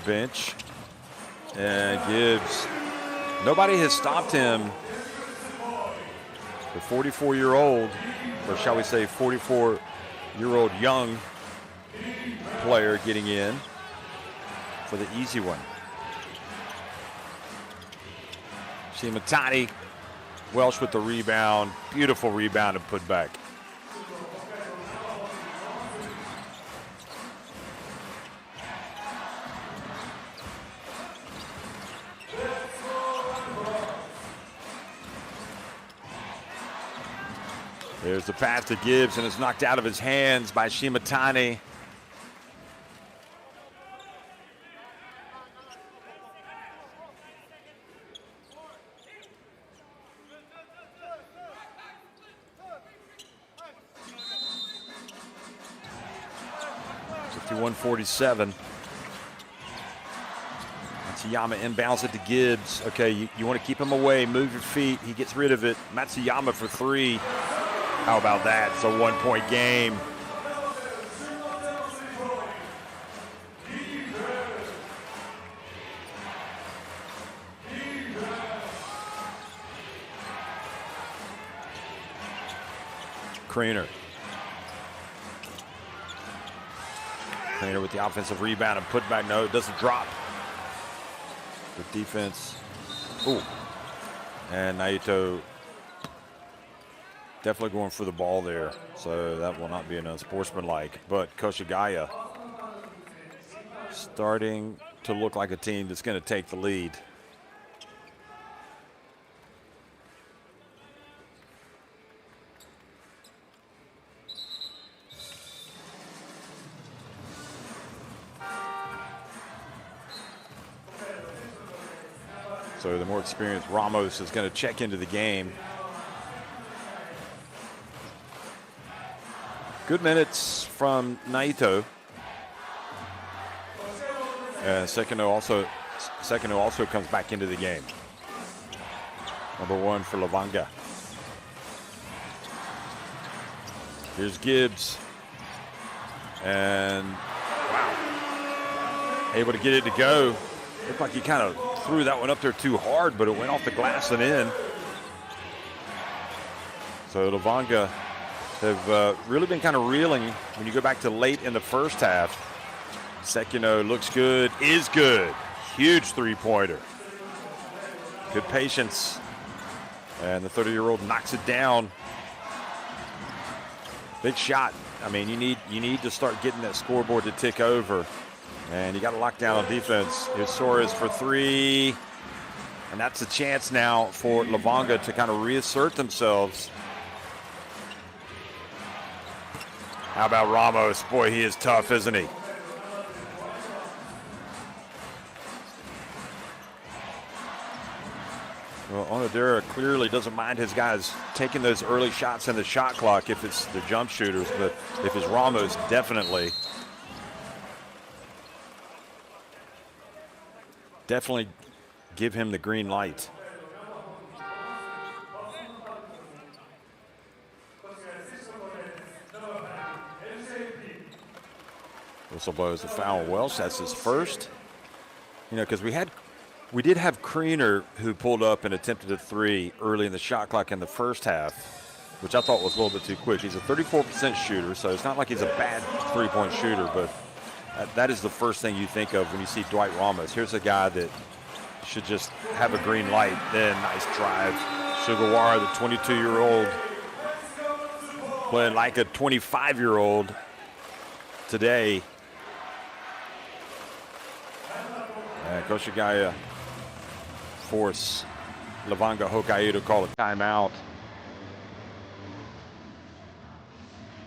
bench. And Gibbs, nobody has stopped him. The 44-year-old, or shall we say 44-year-old young player getting in for the easy one. Shimatani, Welsh with the rebound. Beautiful rebound and put back. There's the pass to Gibbs, and it's knocked out of his hands by Shimatani. .51-47. Matsuyama inbounds it to Gibbs. Okay, you want to keep him away, move your feet. He gets rid of it. Matsuyama for three. How about that? It's a 1-point game. Craner. Craner with the offensive rebound and put back. No, it doesn't drop. Good defense. Ooh. And Naito definitely going for the ball there. So that will not be an unsportsmanlike. But Koshigaya starting to look like a team that's going to take the lead. So the more experienced Ramos is going to check into the game. Good minutes from Naito. And Sekino also comes back into the game. Number one for Levanga. Here's Gibbs. And wow. Able to get it to go. Looked like he kind of threw that one up there too hard, but it went off the glass and in. So Levanga have really been kind of reeling when you go back to late in the first half. Sekino looks good, is good. Huge three-pointer. Good patience. And the 30-year-old knocks it down. Big shot. I mean, you need to start getting that scoreboard to tick over. And you got to lock down on defense. Here's Suarez for three. And that's a chance now for Levanga to kind of reassert themselves. How about Ramos? Boy, he is tough, isn't he? Well, Onodera clearly doesn't mind his guys taking those early shots in the shot clock if it's the jump shooters, but if it's Ramos, definitely give him the green light. Whistle blows the foul. Welsh, that's his first. You know, because we did have Kriener who pulled up and attempted a three early in the shot clock in the first half, which I thought was a little bit too quick. He's a 34% shooter, so it's not like he's a bad three-point shooter, but that is the first thing you think of when you see Dwight Ramos. Here's a guy that should just have a green light. Then nice drive. Sugawara, the 22-year-old, playing like a 25-year-old today. And Koshigaya force Levanga Hokkaido to call a timeout.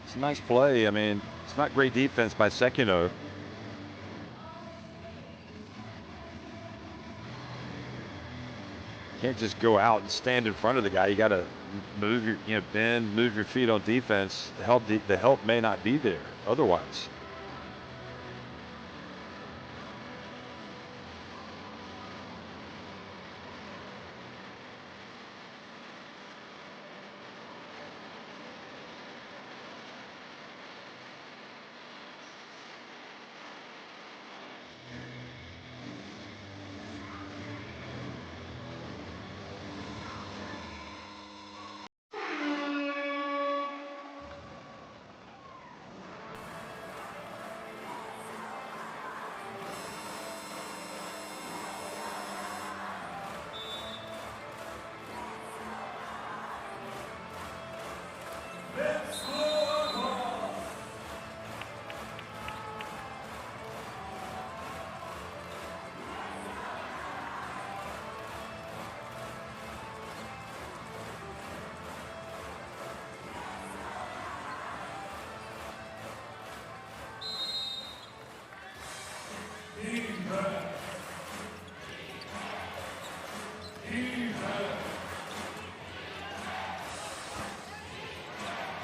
It's a nice play. I mean, it's not great defense by Sekino. Can't just go out and stand in front of the guy. You got to move your, bend, move your feet on defense. The help may not be there otherwise.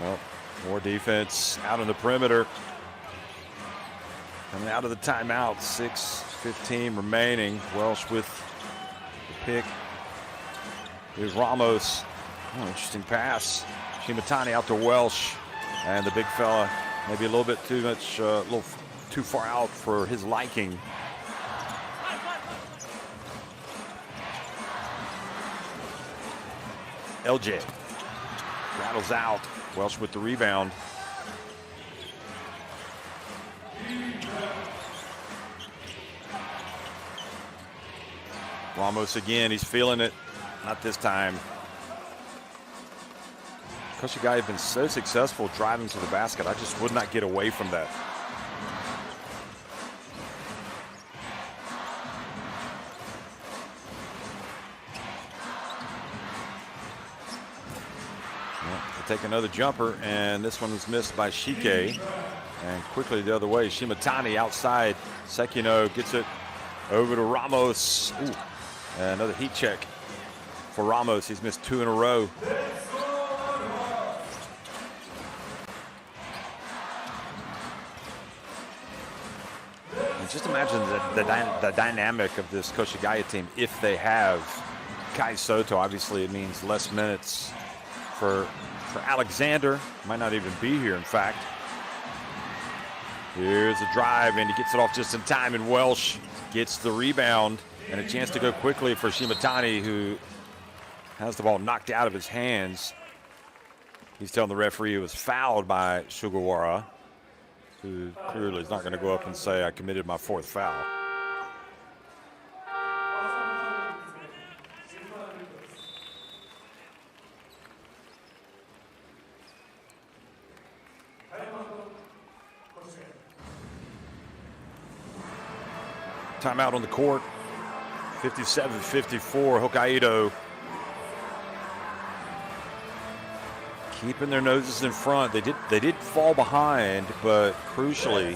Well, more defense out on the perimeter. Coming out of the timeout, 6:15 remaining. Welsh with the pick. Here's Ramos. Oh, interesting pass. Shimatani out to Welsh. And the big fella, maybe a little bit too much, a little too far out for his liking. LJ rattles out. Welsh with the rebound. Ramos again, he's feeling it. Not this time. Koshigaya has been so successful driving to the basket. I just would not get away from that. Take another jumper, and this one was missed by Shike. And quickly the other way, Shimatani outside. Sekino gets it over to Ramos. Ooh, another heat check for Ramos. He's missed two in a row. And just imagine the dynamic of this Koshigaya team if they have Kai Soto. Obviously, it means less minutes for Alexander. Might not even be here, in fact. Here's a drive, and he gets it off just in time, and Welsh gets the rebound and a chance to go quickly for Shimatani, who has the ball knocked out of his hands. He's telling the referee it was fouled by Sugawara, who clearly is not going to go up and say, I committed my fourth foul. Timeout on the court. 57-54, Hokkaido. Keeping their noses in front. They did fall behind, but crucially,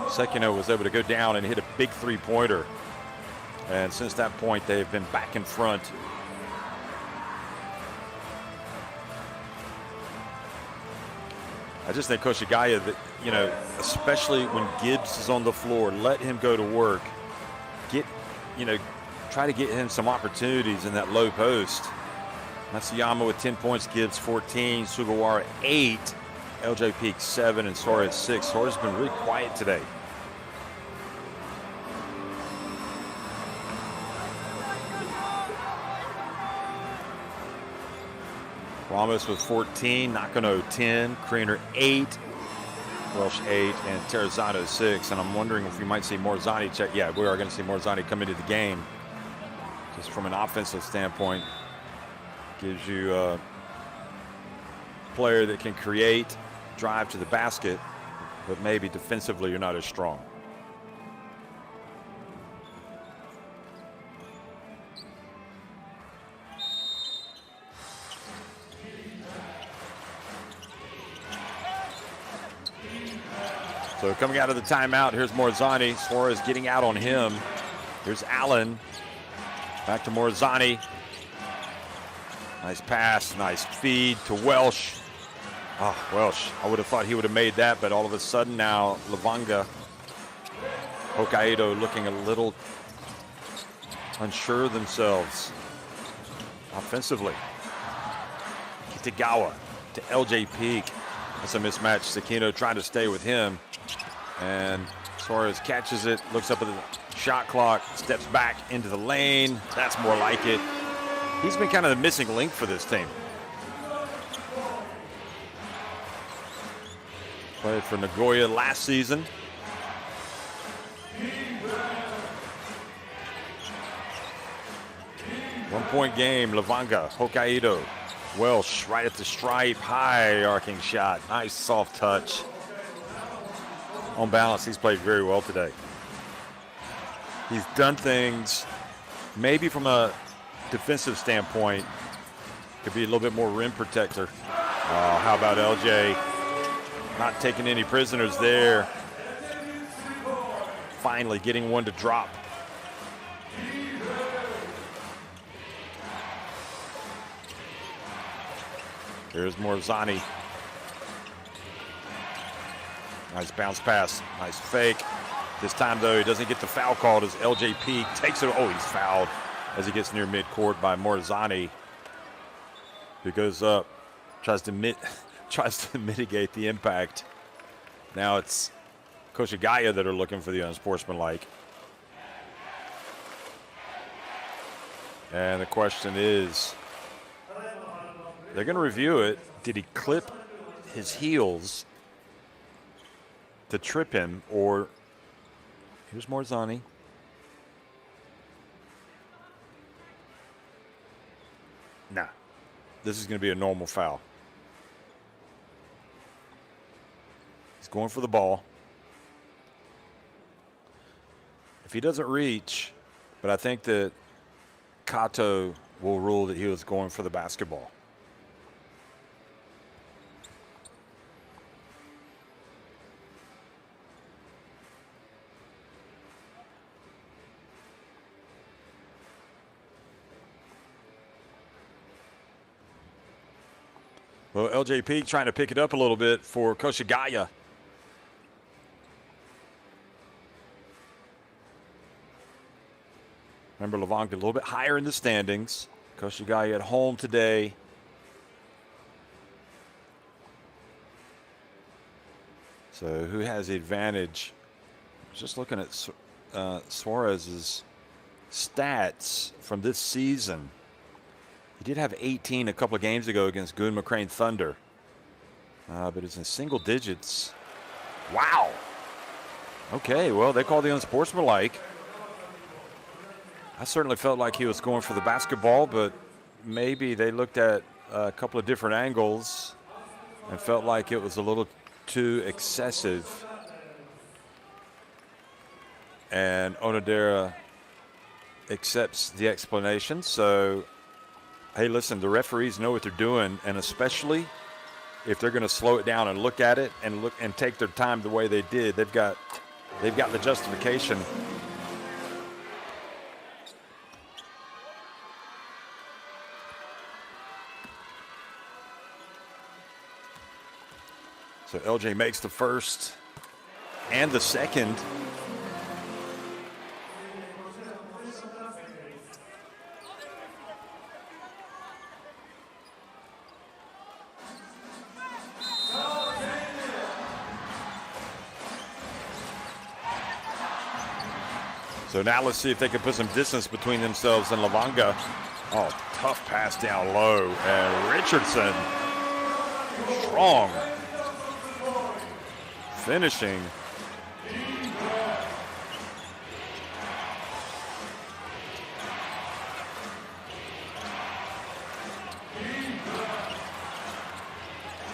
Sekino was able to go down and hit a big three-pointer. And since that point, they've been back in front. I just think Koshigaya, that, you know, especially when Gibbs is on the floor, let him go to work. Try to get him some opportunities in that low post. Matsuyama with 10 points, Gibbs 14, Sugawara 8, LJ Peak 7, and Suarez 6. Suarez has been really quiet today. Ramos with 14, Nakano 10, Kriener 8, Welsh 8, and Terrazano 6. And I'm wondering if we might see Morzani check. Yeah, we are going to see Morzani come into the game. Just from an offensive standpoint, gives you a player that can create, drive to the basket, but maybe defensively you're not as strong. So coming out of the timeout, here's Morzani. Suarez getting out on him. Here's Allen. Back to Morzani. Nice pass, nice feed to Welsh. Oh, Welsh, I would have thought he would have made that, but all of a sudden now, Levanga, Hokkaido looking a little unsure of themselves offensively. Kitagawa to LJ Peak. That's a mismatch. Sekino trying to stay with him. And Suarez catches it, looks up at the shot clock, steps back into the lane. That's more like it. He's been kind of the missing link for this team. Played for Nagoya last season. One-point game, Levanga, Hokkaido. Welsh right at the stripe, high arcing shot. Nice soft touch. On balance, he's played very well today. He's done things, maybe from a defensive standpoint, could be a little bit more rim protector. How about LJ? Not taking any prisoners there. Finally getting one to drop. Here's Morzani. Nice bounce pass, nice fake. This time, though, he doesn't get the foul called as LJ Peak takes it. Oh, he's fouled as he gets near midcourt by Morzani. He goes up, tries to mitigate the impact. Now it's Koshigaya that are looking for the unsportsmanlike. And the question is, they're going to review it. Did he clip his heels to trip him, or here's Morzani. Nah, this is going to be a normal foul. He's going for the ball. If he doesn't reach, but I think that Kato will rule that he was going for the basketball. Well, LJ Peak trying to pick it up a little bit for Koshigaya. Remember, Levanga a little bit higher in the standings. Koshigaya at home today. So who has the advantage? Just looking at Suarez's stats from this season. He did have 18 a couple of games ago against Goon McCrane Thunder. But it's in single digits. Wow. Okay, well, they call the unsportsmanlike. I certainly felt like he was going for the basketball, but maybe they looked at a couple of different angles and felt like it was a little too excessive. And Onodera accepts the explanation. So, hey, listen, the referees know what they're doing, and especially if they're going to slow it down and look at it and take their time the way they did, they've got the justification. So LJ makes the first and the second. So now let's see if they can put some distance between themselves and LEVANGA. Oh, tough pass down low. And Richardson, strong. Finishing.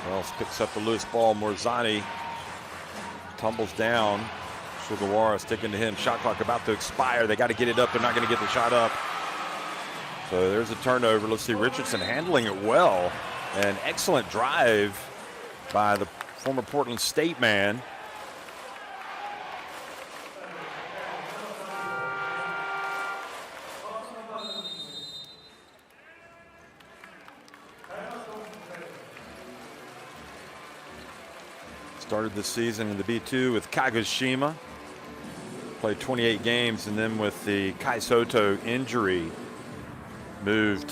Wells picks up the loose ball. Morzani tumbles down. Sugawara sticking to him. Shot clock about to expire. They got to get it up. They're not going to get the shot up. So there's a turnover. Let's see, Richardson handling it well. An excellent drive by the former Portland State man. Started the season in the B2 with Kagoshima. Played 28 games, and then with the Kai Soto injury, moved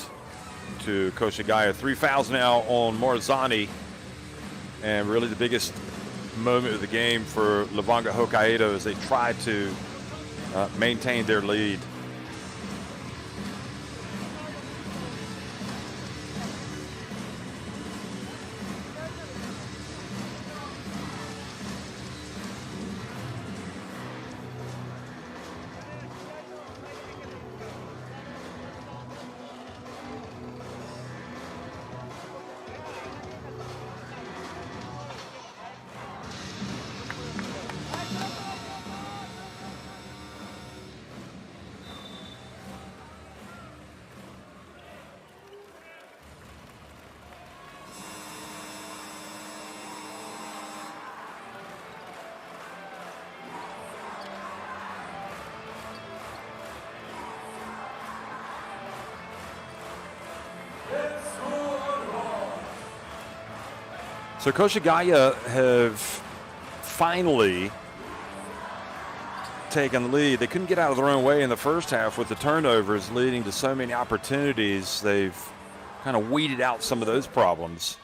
to Koshigaya. 3 fouls now on Morzani. And really the biggest moment of the game for LEVANGA Hokkaido as they try to maintain their lead. So Koshigaya have finally taken the lead. They couldn't get out of their own way in the first half with the turnovers leading to so many opportunities. They've kind of weeded out some of those problems.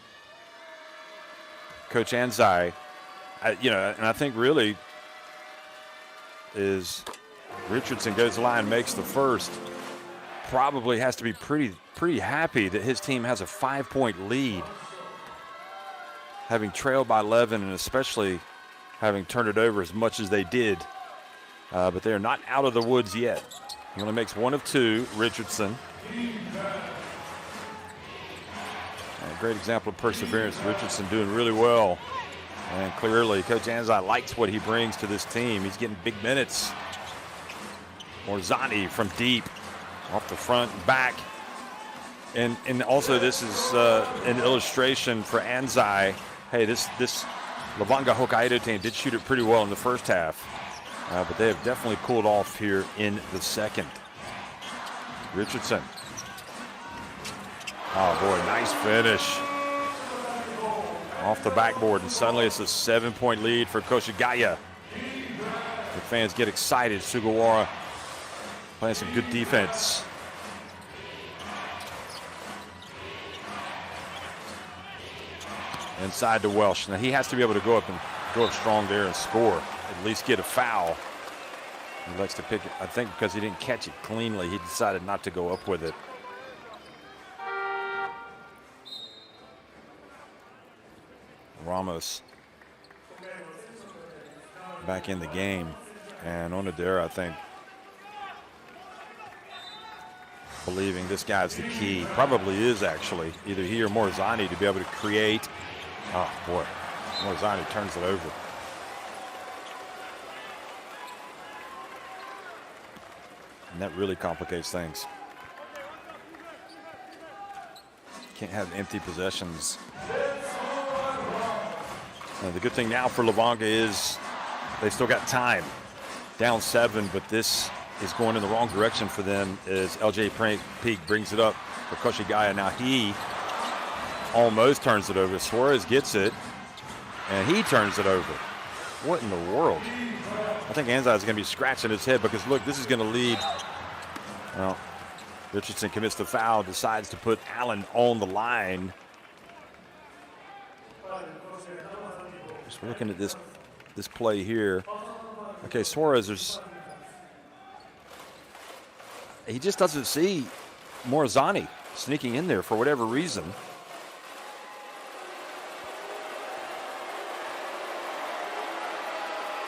Coach Anzai, and I think really is Richardson goes the line, makes the first. Probably has to be pretty happy that his team has a 5-point lead, having trailed by 11 and especially having turned it over as much as they did. But they are not out of the woods yet. He only makes 1 of 2, Richardson. A great example of perseverance. Richardson doing really well. And clearly, Coach Anzai likes what he brings to this team. He's getting big minutes. Morzani from deep, off the front and back. And also this is an illustration for Anzai. Hey, this LEVANGA Hokkaido team did shoot it pretty well in the first half. But they have definitely cooled off here in the second. Richardson. Oh boy, nice finish. Off the backboard, and suddenly it's a 7-point lead for Koshigaya. The fans get excited. Sugawara playing some good defense. Inside to Welsh. Now he has to be able to go up strong there and score. At least get a foul. He likes to pick it. I think because he didn't catch it cleanly, he decided not to go up with it. Ramos back in the game. And Onodera, I think, believing this guy's the key. Probably is, actually. Either he or Morzani to be able to create. Oh, boy. Morzani turns it over. And that really complicates things. Can't have empty possessions. The good thing now for Levanga is they still got time. Down 7, but this is going in the wrong direction for them as LJ Peak brings it up for Koshigaya. Now he almost turns it over. Suarez gets it, and he turns it over. What in the world? I think Anzai is going to be scratching his head because, look, this is going to lead. Well, Richardson commits the foul, decides to put Allen on the line. Just looking at this play here. Okay, Suarez, he just doesn't see Morazani sneaking in there for whatever reason.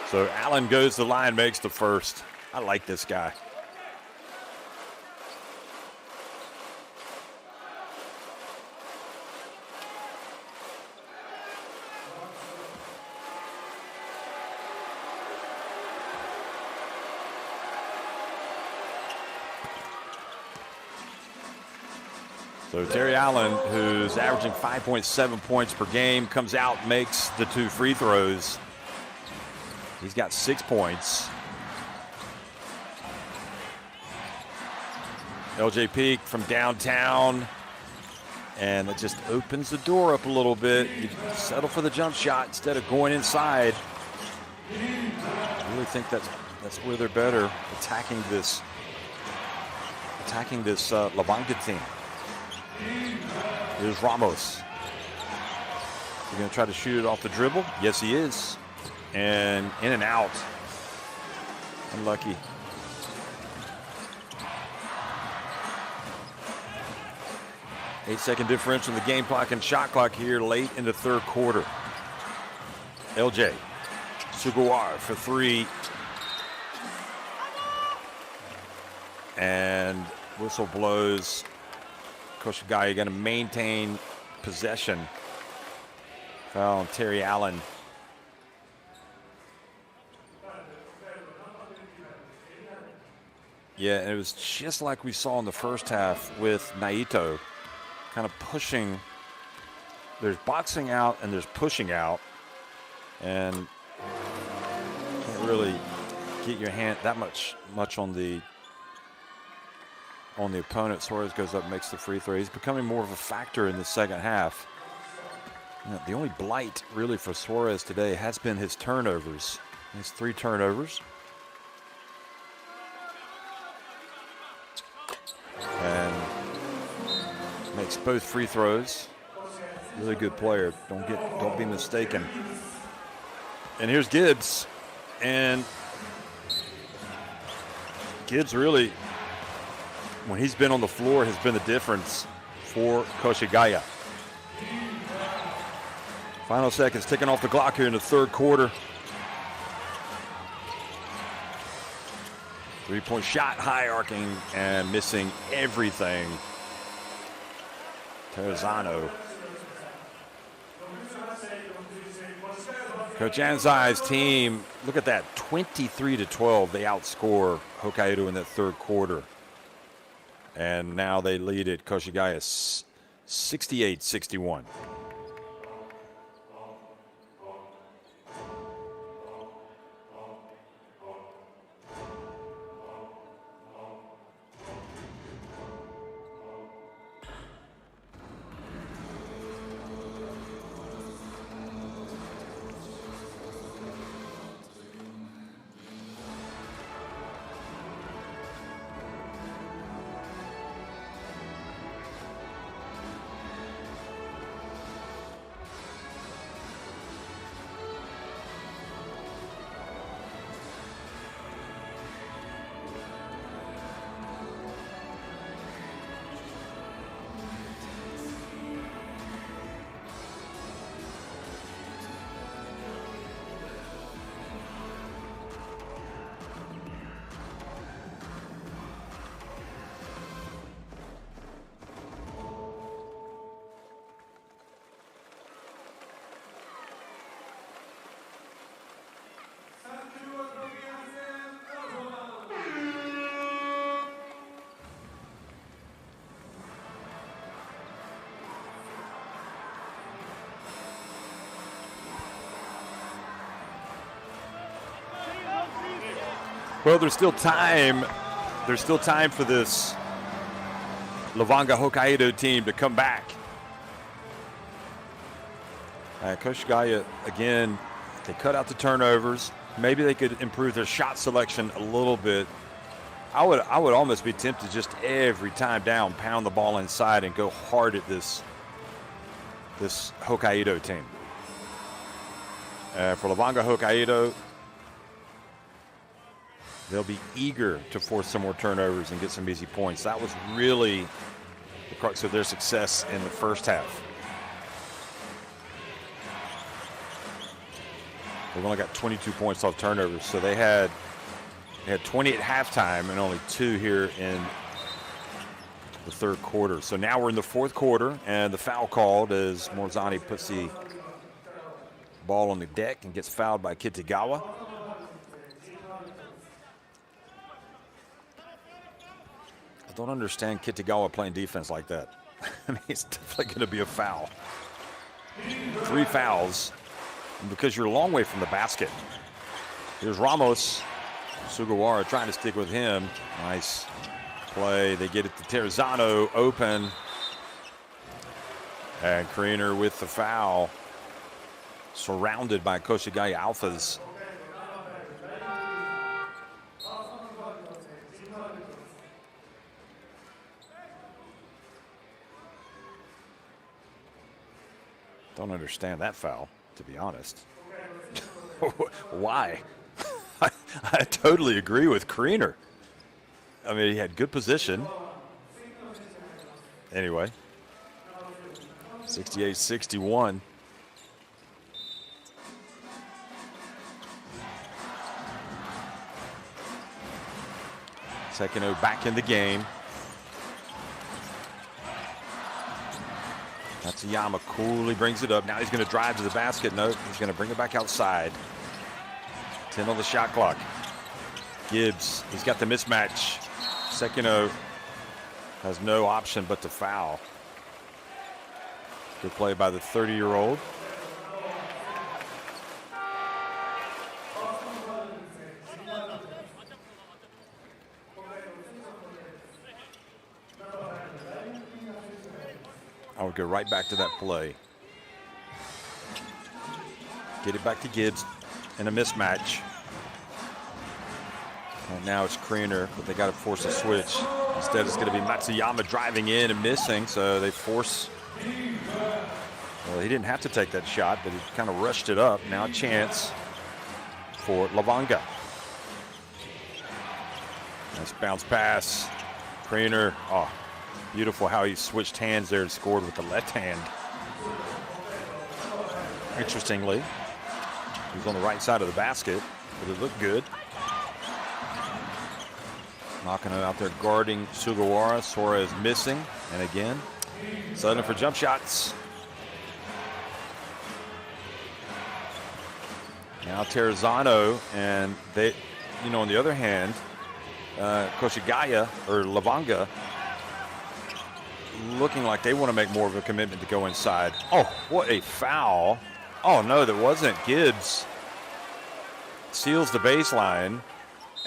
So Allen goes to the line, makes the first. I like this guy. So Terry Allen, who's averaging 5.7 points per game, comes out, makes the 2 free throws. He's got 6 points. LJ Peak from downtown, and it just opens the door up a little bit. You settle for the jump shot instead of going inside. I really think that's where they're better, attacking this Levanga team. Here's Ramos. He's going to try to shoot it off the dribble. Yes, he is. And in and out. Unlucky. Eight-second differential in the game clock and shot clock here late in the third quarter. LJ Sugawara for 3. And whistle blows. Koshigaya going to maintain possession. Foul on Terry Allen. Yeah, and it was just like we saw in the first half with Naito, kind of pushing. There's boxing out and there's pushing out, and can't really get your hand that much on the opponent. Suarez goes up, makes the free throw. He's becoming more of a factor in the second half. The only blight really for Suarez today has been his turnovers. He has 3 turnovers. And makes both free throws. Really good player. Don't be mistaken. And here's Gibbs. And Gibbs really, when he's been on the floor, has been the difference for Koshigaya. Final seconds ticking off the clock here in the third quarter. 3-point shot, high arcing and missing everything. Terrazano. Coach Anzai's team, look at that, 23-12. They outscore Hokkaido in that third quarter. And now they lead at Koshigaya 68-61. Well, there's still time. There's still time for this LEVANGA Hokkaido team to come back. KOSHIGAYA, again, they cut out the turnovers. Maybe they could improve their shot selection a little bit. I would almost be tempted just every time down, pound the ball inside and go hard at this Hokkaido team. For LEVANGA Hokkaido, they'll be eager to force some more turnovers and get some easy points. That was really the crux of their success in the first half. They've only got 22 points off turnovers, so they had 20 at halftime and only 2 here in the third quarter. So now we're in the fourth quarter, and the foul called as Morzani puts the ball on the deck and gets fouled by Kitagawa. I don't understand Kitagawa playing defense like that. I mean, it's definitely going to be a foul. 3 fouls. Because you're a long way from the basket. Here's Ramos. Sugawara trying to stick with him. Nice play. They get it to Terzano open. And Kriener with the foul. Surrounded by Koshigaya Alphas. Don't understand that foul, to be honest. Why? I totally agree with Kriener. I mean, he had good position. Anyway, 68-61. Sekino back in the game. Matsuyama coolly brings it up. Now he's going to drive to the basket. No, he's going to bring it back outside. 10 on the shot clock. Gibbs, he's got the mismatch. Sekino has no option but to foul. Good play by the 30-year-old. I would go right back to that play. Get it back to Gibbs in a mismatch. And now it's Kriener, but they got to force a switch. Instead, it's going to be Matsuyama driving in and missing, so they force. Well, he didn't have to take that shot, but he kind of rushed it up. Now a chance for LEVANGA. Nice bounce pass. Kriener, oh, beautiful how he switched hands there and scored with the left hand. Interestingly, he was on the right side of the basket, but it looked good. Knocking it out there, guarding Sugawara. Suarez missing, and again, settling for jump shots. Now Terzano, and they, you know, on the other hand, Koshigaya or LEVANGA looking like they want to make more of a commitment to go inside. Oh, what a foul. Oh, no, that wasn't. Gibbs seals the baseline,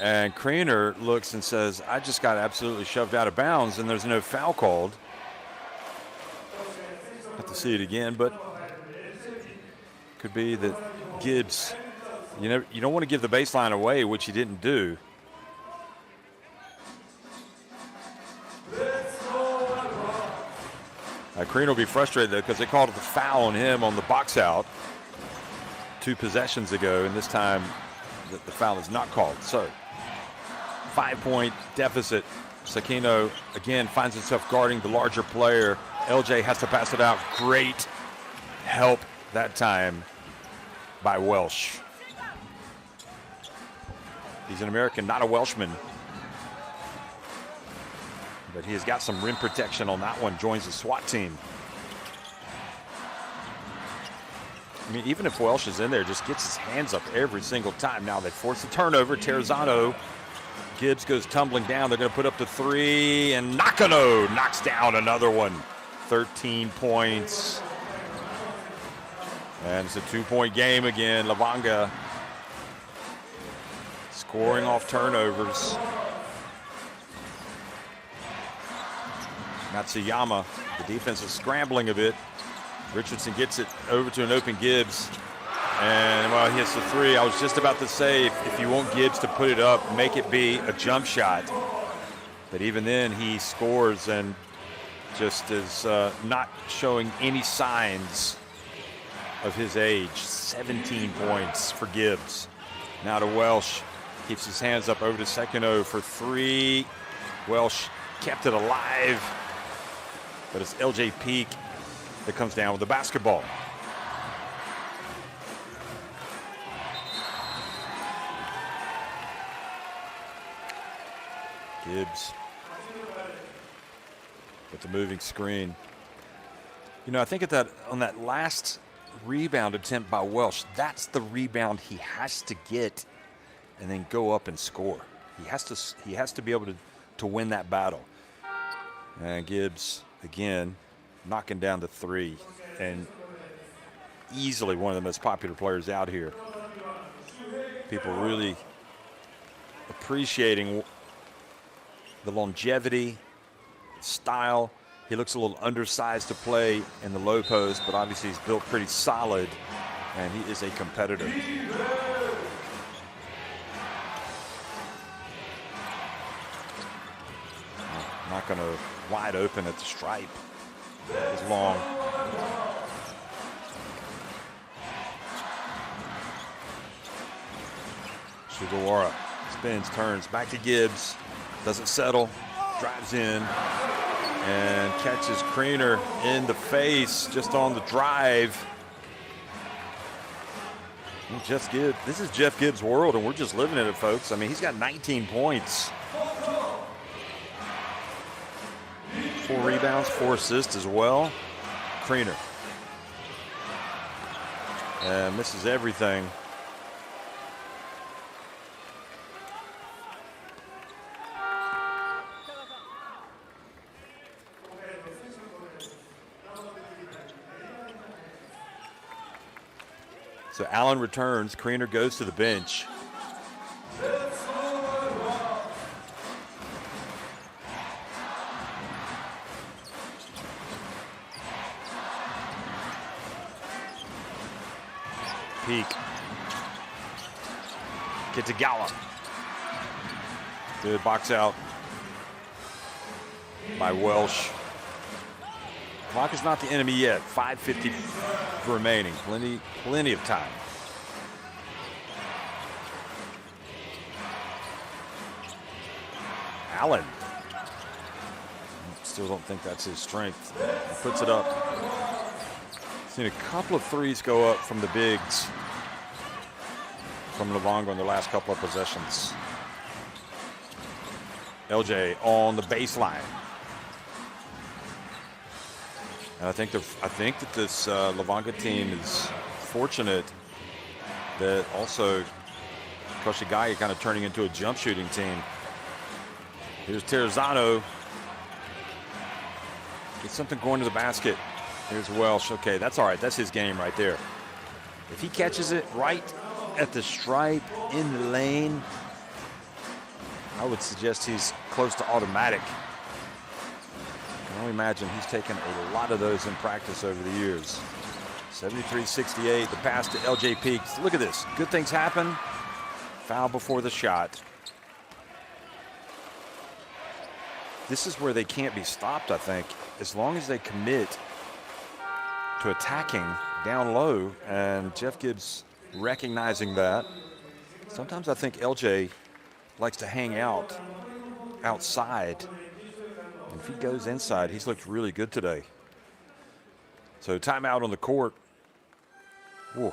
and Kriener looks and says, I just got absolutely shoved out of bounds, and there's no foul called. Have to see it again, but could be that Gibbs, you don't want to give the baseline away, which he didn't do. Kriener will be frustrated, though, because they called it the foul on him on the box out 2 possessions ago, and this time the foul is not called. So 5-point deficit. Sekino again finds himself guarding the larger player. LJ has to pass it out. Great help that time by Welsh. He's an American, not a Welshman. But he has got some rim protection on that one. Joins the SWAT team. I mean, even if Welsh is in there, just gets his hands up every single time. Now they force the turnover. Terzano. Gibbs goes tumbling down. They're going to put up the 3, and Nakano knocks down another one. 13 points. And it's a 2-point game again. LEVANGA scoring off turnovers. Matsuyama, the defense is scrambling a bit. Richardson gets it over to an open Gibbs. And, well, he hits the three. I was just about to say, if you want Gibbs to put it up, make it be a jump shot. But even then, he scores and just is not showing any signs of his age. 17 points for Gibbs. Now to Welsh. Keeps his hands up over to Sekino for three. Welsh kept it alive. But it's LJ Peak that comes down with the basketball. Gibbs with the moving screen. You know, I think on that last rebound attempt by Welsh, that's the rebound he has to get and then go up and score. He has to be able to win that battle. And Gibbs again knocking down the three, and easily one of the most popular players out here. People really appreciating the longevity, style. He looks a little undersized to play in the low post, but obviously he's built pretty solid, and he is a competitor. Not going to wide open at the stripe. It's long. Sugawara spins, turns, back to Gibbs. Doesn't settle, drives in, and catches Kriener in the face just on the drive. Jeff Gibbs, this is Jeff Gibbs' world, and we're just living in it, folks. I mean, he's got 19 points. 4 rebounds, 4 assists as well. Kriener. And misses everything. So Allen returns. Kriener goes to the bench. Peak. Kitagawa. Good box out by Welsh. Clock is not the enemy yet. 5:50 remaining. Plenty of time. Allen. Still don't think that's his strength. He puts it up. Seen a couple of threes go up from the bigs from LEVANGA in their last couple of possessions. LJ on the baseline. And I think that this LEVANGA team is fortunate that also Koshigaya kind of turning into a jump shooting team. Here's Terrazano. Get something going to the basket. Here's Welsh. Okay, that's all right. That's his game right there. If he catches it right at the stripe in the lane, I would suggest he's close to automatic. I can only imagine he's taken a lot of those in practice over the years. 73-68, the pass to LJ Peaks. Look at this. Good things happen. Foul before the shot. This is where they can't be stopped, I think, as long as they commit to attacking down low, and Jeff Gibbs recognizing that. Sometimes I think LJ likes to hang out outside. And if he goes inside, he's looked really good today. So timeout on the court. Whoa.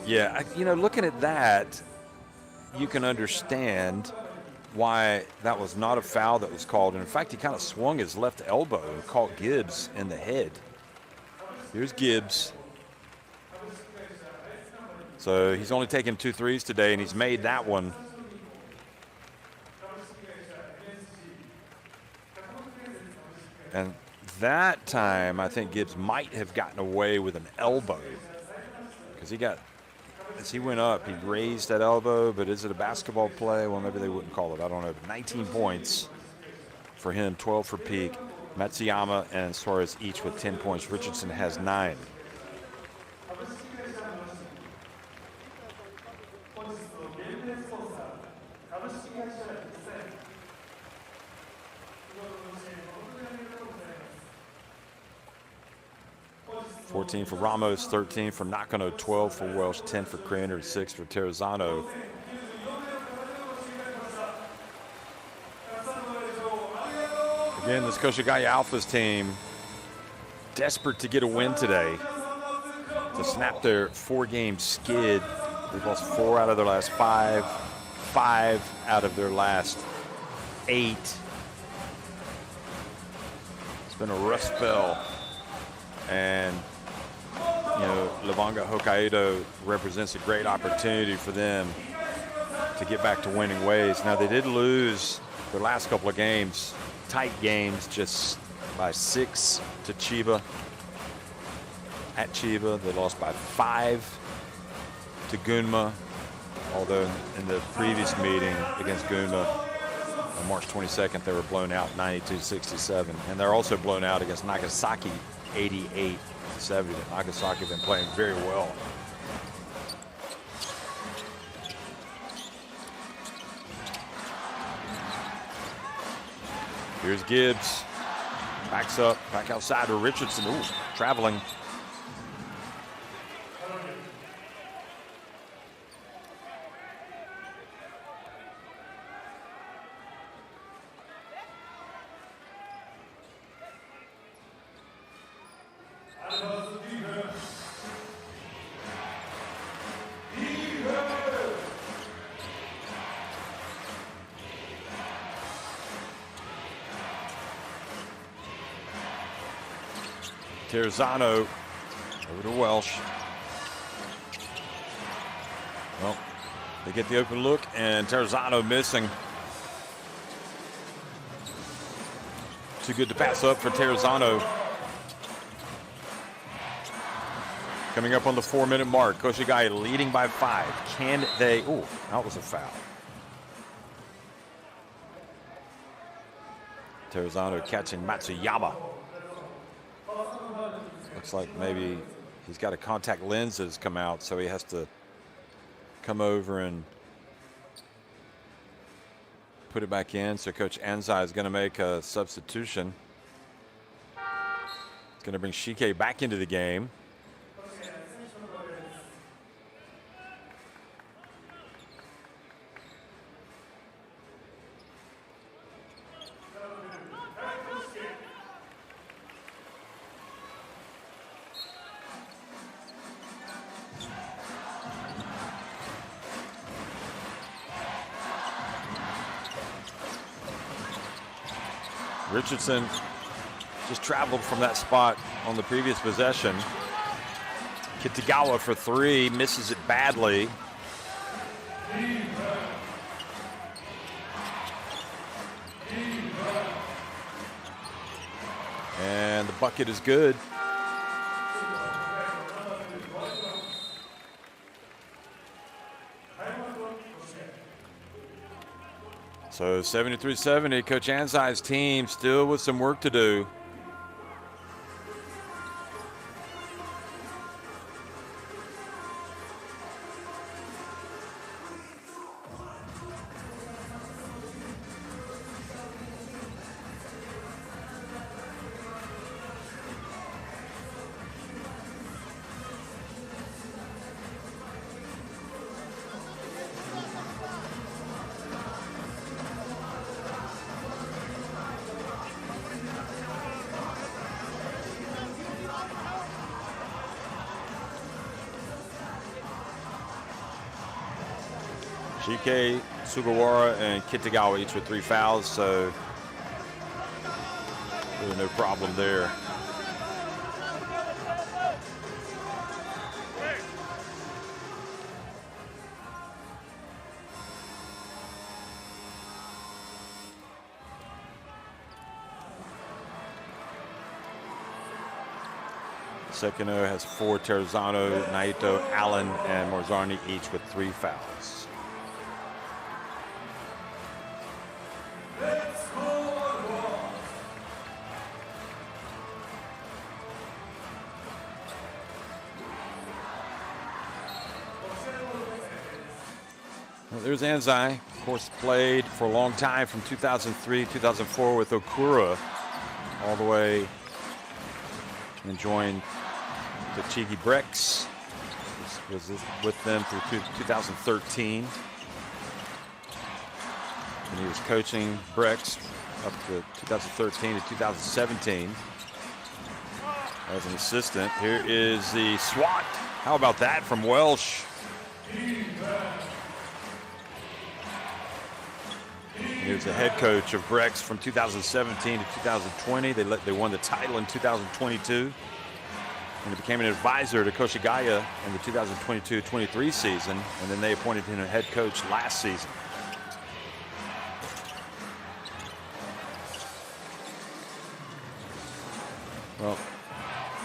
Yeah, you know, looking at that, you can understand why that was not a foul that was called. And in fact, he kind of swung his left elbow and caught Gibbs in the head. Here's Gibbs. So he's only taken 2 threes today, and he's made that one. And that time, I think Gibbs might have gotten away with an elbow, because he got as he went up, he raised that elbow, but is it a basketball play? Well, maybe they wouldn't call it. I don't know. But 19 points for him, 12 for Peak. Matsuyama and Suarez each with 10 points. Richardson has 9. $14 for Ramos, 13 for Nakano, 12 for Welsh, 10 for Craner, 6 for Terrazano. Again, this Koshigaya Alphas team desperate to get a win today to snap their 4-game skid. They've lost 4 out of their last 5, 5 out of their last 8. It's been a rough spell, and you know, Levanga Hokkaido represents a great opportunity for them to get back to winning ways. Now, they did lose their last couple of games, tight games, just by 6 to Chiba. At Chiba, they lost by 5 to Gunma, although in the previous meeting against Gunma on March 22nd, they were blown out 92-67. And they're also blown out against Nagasaki 88-70. Nagasaki have been playing very well. Here's Gibbs. Backs up, back outside to Richardson. Ooh, traveling. Terrazano over to Welsh. Well, they get the open look, and Terrazano missing. Too good to pass up for Terrazano. Coming up on the 4-minute mark, Koshigaya leading by 5. Can they? Oh, that was a foul. Terrazano catching Matsuyama. Looks like maybe he's got a contact lens that's come out, so he has to come over and put it back in. So Coach Anzai is going to make a substitution. He's going to bring Shike back into the game. Richardson just traveled from that spot on the previous possession. Kitagawa for 3, misses it badly. And the bucket is good. So 73-70, Coach Anzai's team still with some work to do. Shike, Sugawara, and Kitagawa each with 3 fouls, so really no problem there. Sekino has 4, Terrazano, Naito, Allen, and Marzarni each with 3 fouls. Well, there's Anzai, of course, played for a long time from 2003, 2004 with Okura, all the way and joined the Chigi Brex. Was with them through 2013. And he was coaching Brex up to 2013 to 2017 as an assistant. Here is the swat. How about that from Welsh? He was the head coach of Brex from 2017 to 2020. They won the title in 2022. And he became an advisor to Koshigaya in the 2022-23 season. And then they appointed him a head coach last season. Well,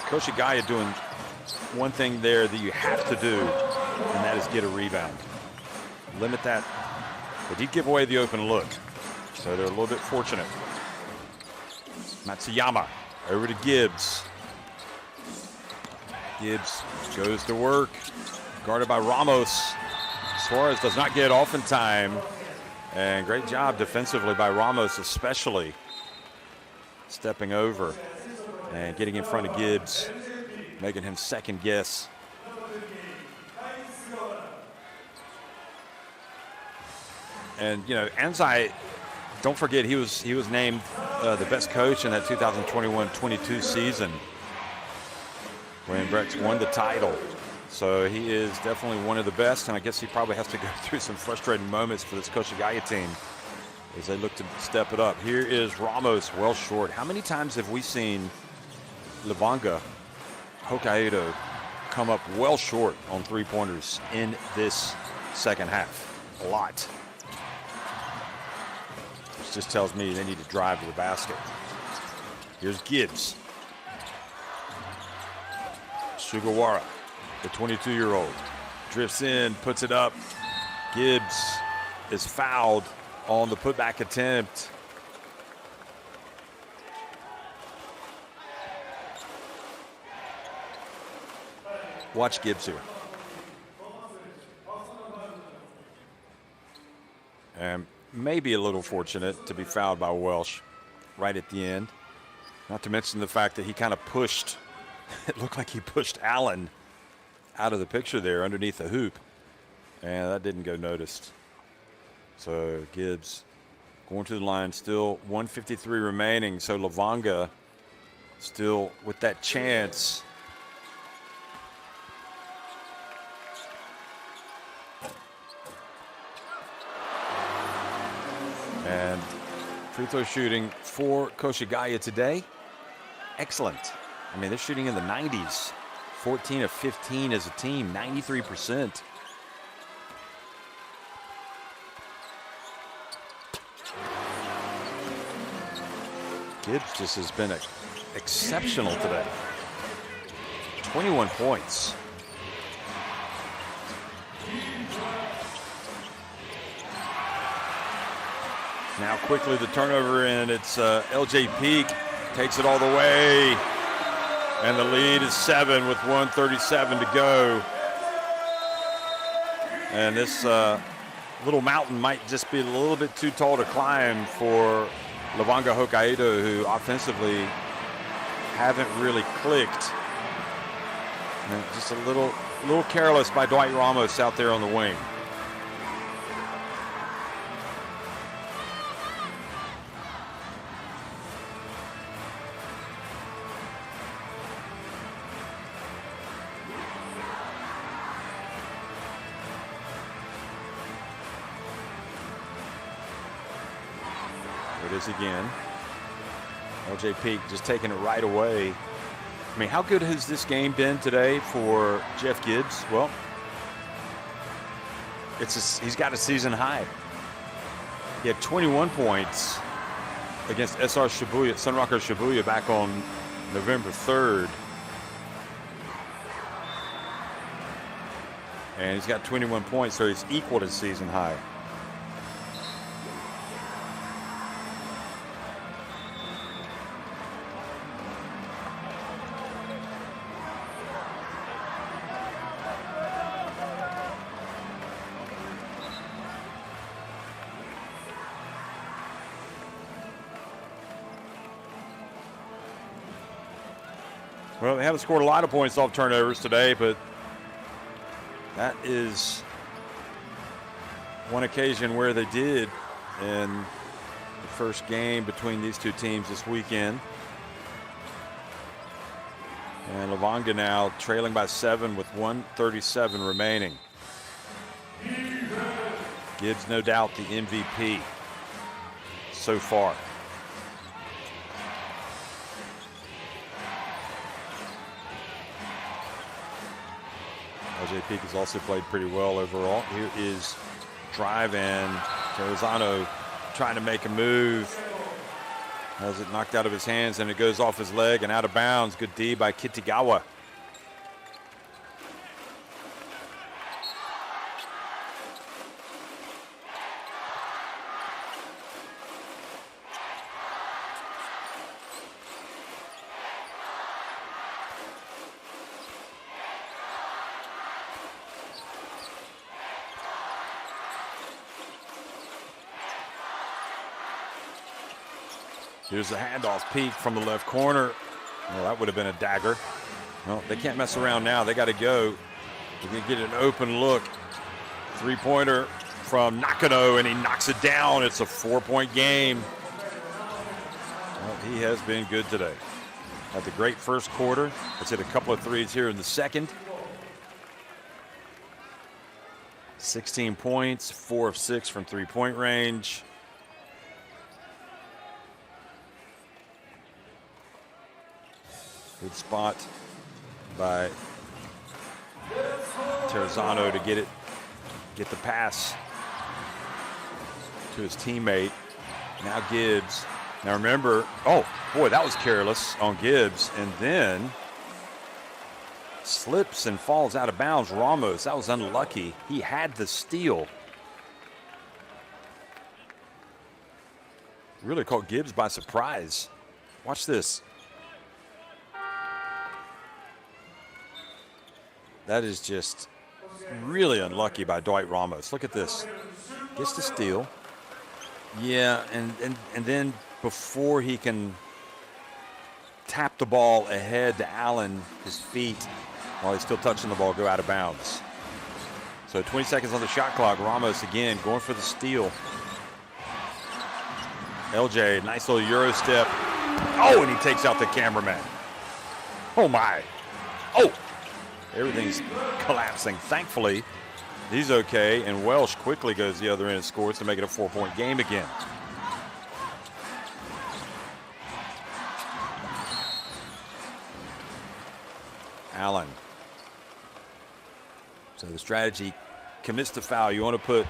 Koshigaya doing one thing there that you have to do, and that is get a rebound. Limit that. They did give away the open look, so they're a little bit fortunate. Matsuyama over to Gibbs. Gibbs goes to work, guarded by Ramos. Suarez does not get off in time, and great job defensively by Ramos, especially stepping over and getting in front of Gibbs, making him second guess. And you know, Anzai, don't forget he was named the best coach in that 2021-22 season when Brex won the title. So he is definitely one of the best, and I guess he probably has to go through some frustrating moments for this Koshigaya team as they look to step it up. Here is Ramos, well short. How many times have we seen Levanga, Hokkaido come up well short on three-pointers in this second half? A lot. Which just tells me they need to drive to the basket. Here's Gibbs. Sugawara, the 22-year-old, drifts in, puts it up. Gibbs is fouled on the putback attempt. Watch Gibbs here. And maybe a little fortunate to be fouled by Welsh right at the end. Not to mention the fact that he kind of pushed, it looked like he pushed Allen out of the picture there underneath the hoop. And that didn't go noticed. So Gibbs going to the line, still 1:53 remaining. So Levanga still with that chance. And free throw shooting for Koshigaya today, excellent. I mean, they're shooting in the 90s. 14 of 15 as a team, 93%. Gibbs just has been exceptional today. 21 points. Now quickly the turnover, and it's LJ Peak takes it all the way. And the lead is 7 with 1:37 to go. And this little mountain might just be a little bit too tall to climb for Levanga Hokkaido, who offensively haven't really clicked. And just a little careless by Dwight Ramos out there on the wing. It is again. LJ Peak just taking it right away. I mean, how good has this game been today for Jeff Gibbs? Well, he's got a season high. He had 21 points against SR Shibuya, Sunrocker Shibuya back on November 3rd. And he's got 21 points, so he's equal to season high. Well, they haven't scored a lot of points off turnovers today, but that is one occasion where they did in the first game between these two teams this weekend. And LEVANGA now trailing by 7 with 1:37 remaining. Gibbs, no doubt, the MVP so far. LJ Peak has also played pretty well overall. Here is drive, and Terrazano trying to make a move. Has it knocked out of his hands, and it goes off his leg and out of bounds. Good D by Kitagawa. Here's the handoff, Peak from the left corner. Well, that would have been a dagger. Well, they can't mess around now. They got to go. They're going to get an open look. Three-pointer from Nakano, and he knocks it down. It's a 4-point game. Well, he has been good today. Had the great first quarter. Let's hit a couple of threes here in the second. 16 points, 4 of 6 from three-point range. Good spot by Terrazano to get the pass to his teammate. Now Gibbs. Now remember, oh boy, that was careless on Gibbs, and then slips and falls out of bounds. Ramos, that was unlucky. He had the steal. Really caught Gibbs by surprise. Watch this. That is just really unlucky by Dwight Ramos. Look at this. Gets the steal. Yeah, and then before he can tap the ball ahead to Allen, his feet, while he's still touching the ball, go out of bounds. So 20 seconds on the shot clock. Ramos again going for the steal. LJ, nice little Euro step. Oh, and he takes out the cameraman. Oh, my. Oh. Everything's collapsing. Thankfully, he's okay, and Welsh quickly goes the other end and scores to make it a 4-point game again. Allen. So the strategy commits the foul. You want to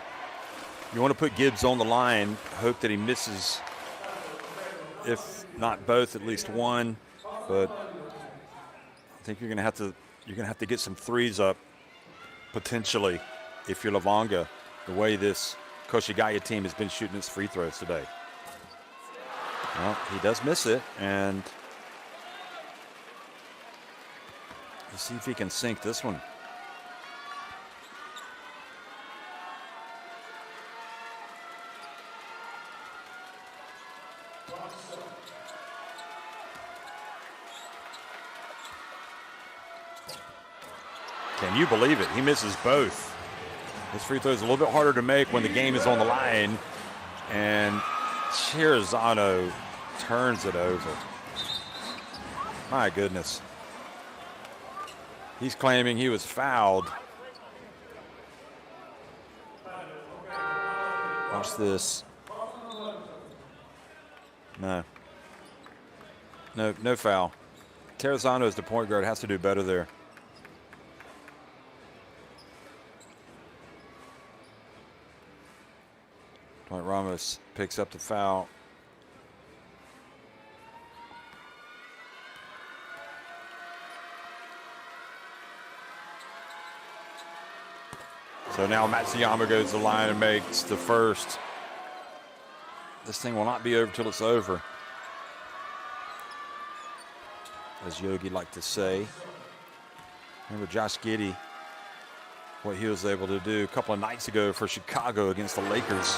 put Gibbs on the line, hope that he misses, if not both, at least one. But I think you're going to have to get some threes up, potentially, if you're LEVANGA, the way this Koshigaya team has been shooting its free throws today. Well, he does miss it, and let's see if he can sink this one. Can you believe it? He misses both. This free throw is a little bit harder to make when the game is on the line, and Terrazano turns it over. My goodness. He's claiming he was fouled. Watch this. No foul. Terrazano is the point guard, has to do better there. Dwight Ramos picks up the foul. So now Matsuyama goes to the line and makes the first. This thing will not be over till it's over, as Yogi liked to say. Remember Josh Giddey, what he was able to do a couple of nights ago for Chicago against the Lakers.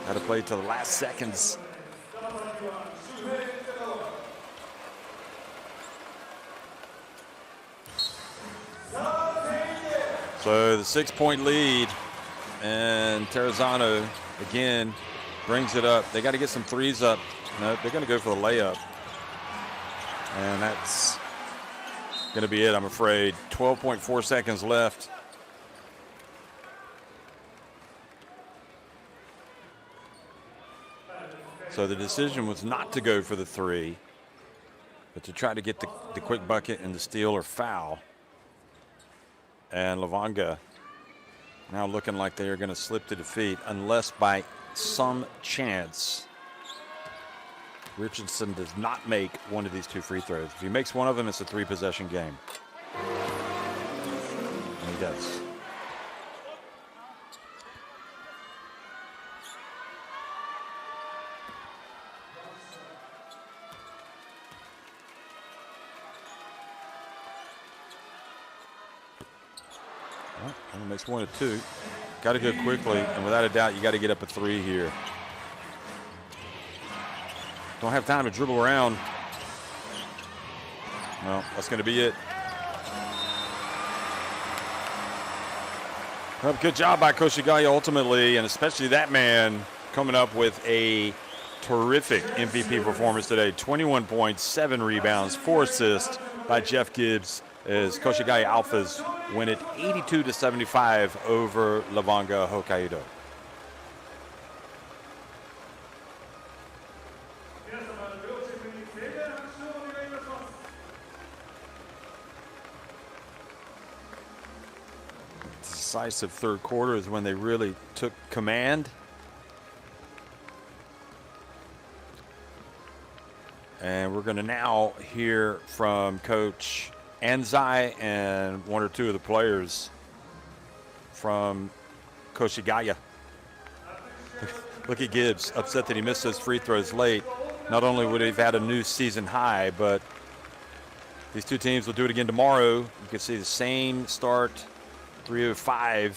Had to play to the last seconds. So the 6-point lead, and Terrazano again brings it up. They got to get some threes up. No, they're going to go for the layup, and that's going to be it, I'm afraid. 12.4 seconds left. So the decision was not to go for the three, but to try to get the quick bucket and the steal or foul. And Levanga now looking like they are going to slip to defeat, unless by some chance Richardson does not make one of these two free throws. If he makes one of them, it's a 3-possession game. And he does. Well, and makes one of two. Got to go quickly, and without a doubt, you got to get up a three here. Don't have time to dribble around. Well, that's going to be it. Well, good job by Koshigaya ultimately, and especially that man coming up with a terrific MVP performance today. 21 points, 7 rebounds, 4 assists by Jeff Gibbs as Koshigaya Alphas win it 82-75 over Levanga Hokkaido. Decisive third quarter is when they really took command. And we're going to now hear from Coach Anzai and one or two of the players from Koshigaya. Look at Gibbs, upset that he missed those free throws late. Not only would he have had a new season high, but these two teams will do it again tomorrow. You can see the same start, 3:05. In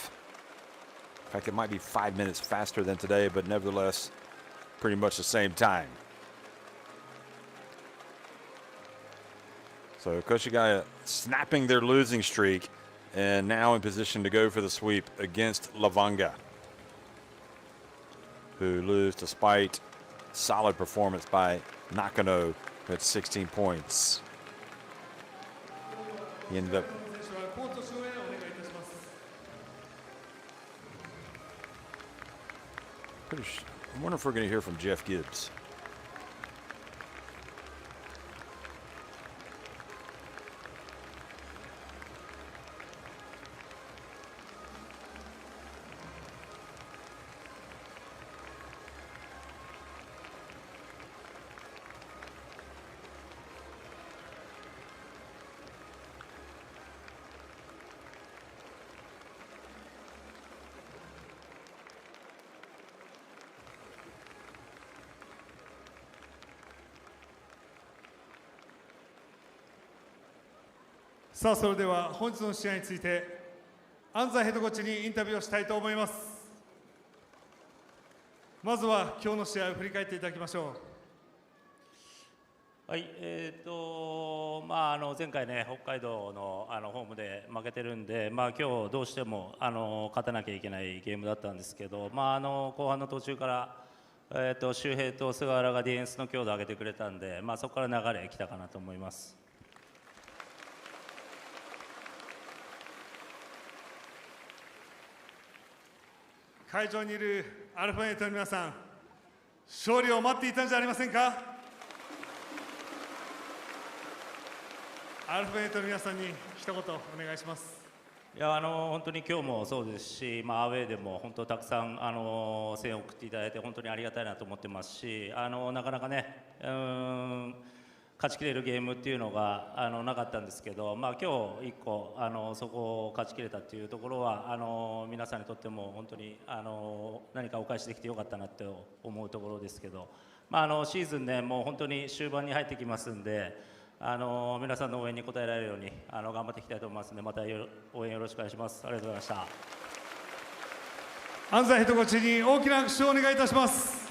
fact, it might be 5 minutes faster than today, but nevertheless, pretty much the same time. So Koshigaya snapping their losing streak and now in position to go for the sweep against Levanga, who lose despite solid performance by Nakano at 16 points. He ended up I wonder if we're going to hear from Jeff Gibbs.さあそれでは本日の試合について安西ヘッドコーチにインタビューをしたいと思います。まずは今日の試合を振り返っていただきましょはい、前回ね、北海道のホームで負けてるんで、今日どうしても勝たなきゃいけないゲームだったんですけど、後半の途中から、周平と菅原がディフェンスの強度を上げてくれたんで、そこから流れ来たかなと思います。う。会場にいるアルファエイトの皆さん、勝利を待っていたんじゃありませんか。アルファエイトの皆さんに一言お願いします。いや本当に今日もそうですし、アウェーでも本当たくさん声援を送っていただいて本当にありがたいなと思ってますし、なかなかね勝ちきれるゲームっていうのがなかったんですけど、今日1個そこを勝ちきれたっていうところは皆さんにとっても本当に何かお返しできてよかったなと思うところですけど、シーズンねもう本当に終盤に入ってきますんで、皆さんの応援に応えられるように頑張っていきたいと思いますので、また応援よろしくお願いします。ありがとうございました。安西ヘッドコーチに大きな拍手をお願いいたします。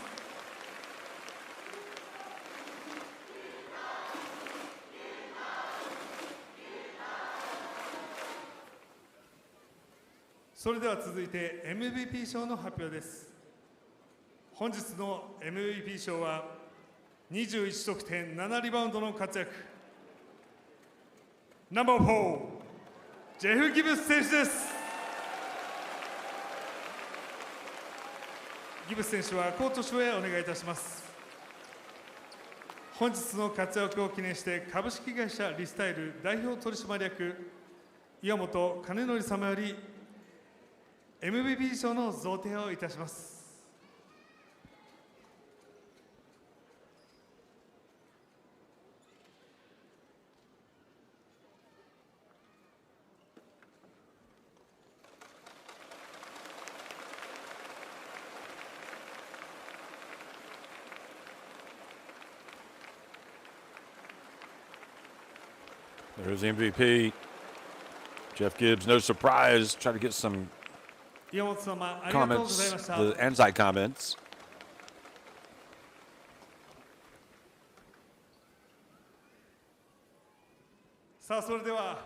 それでは続いて MVP 賞の発表です。本日の MVP 賞は21得点7リバウンドの活躍、ナンバー4ジェフ・ギブス選手です。ギブス選手はコート所へお願いいたします。本日の活躍を記念して株式会社リスタイル代表取締役岩本兼則様よりMVP 賞の贈呈をいたします。There's the MVP. Jeff Gibbs, no surprise, try to get some 岩本様、ありがとうございま comments, した。 the Anzai comments. さあ、それでは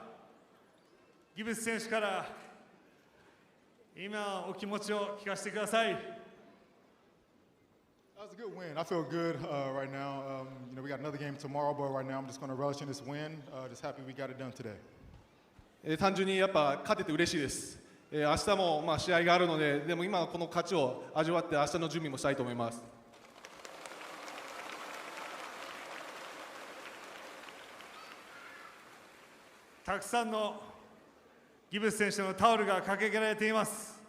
ギブス選手から今お気持ちを聞かせてください。That was a good win. I feel good right now. We got another game tomorrow, but right now I'm just going to relish in this win. Just happy we got it done today. 単純にやっぱ勝てて嬉しいです。明日も試合があるので、でも今この勝ちを味わって明日の準備もしたいと思います。たくさんのギブス選手のタオルが掲げられています。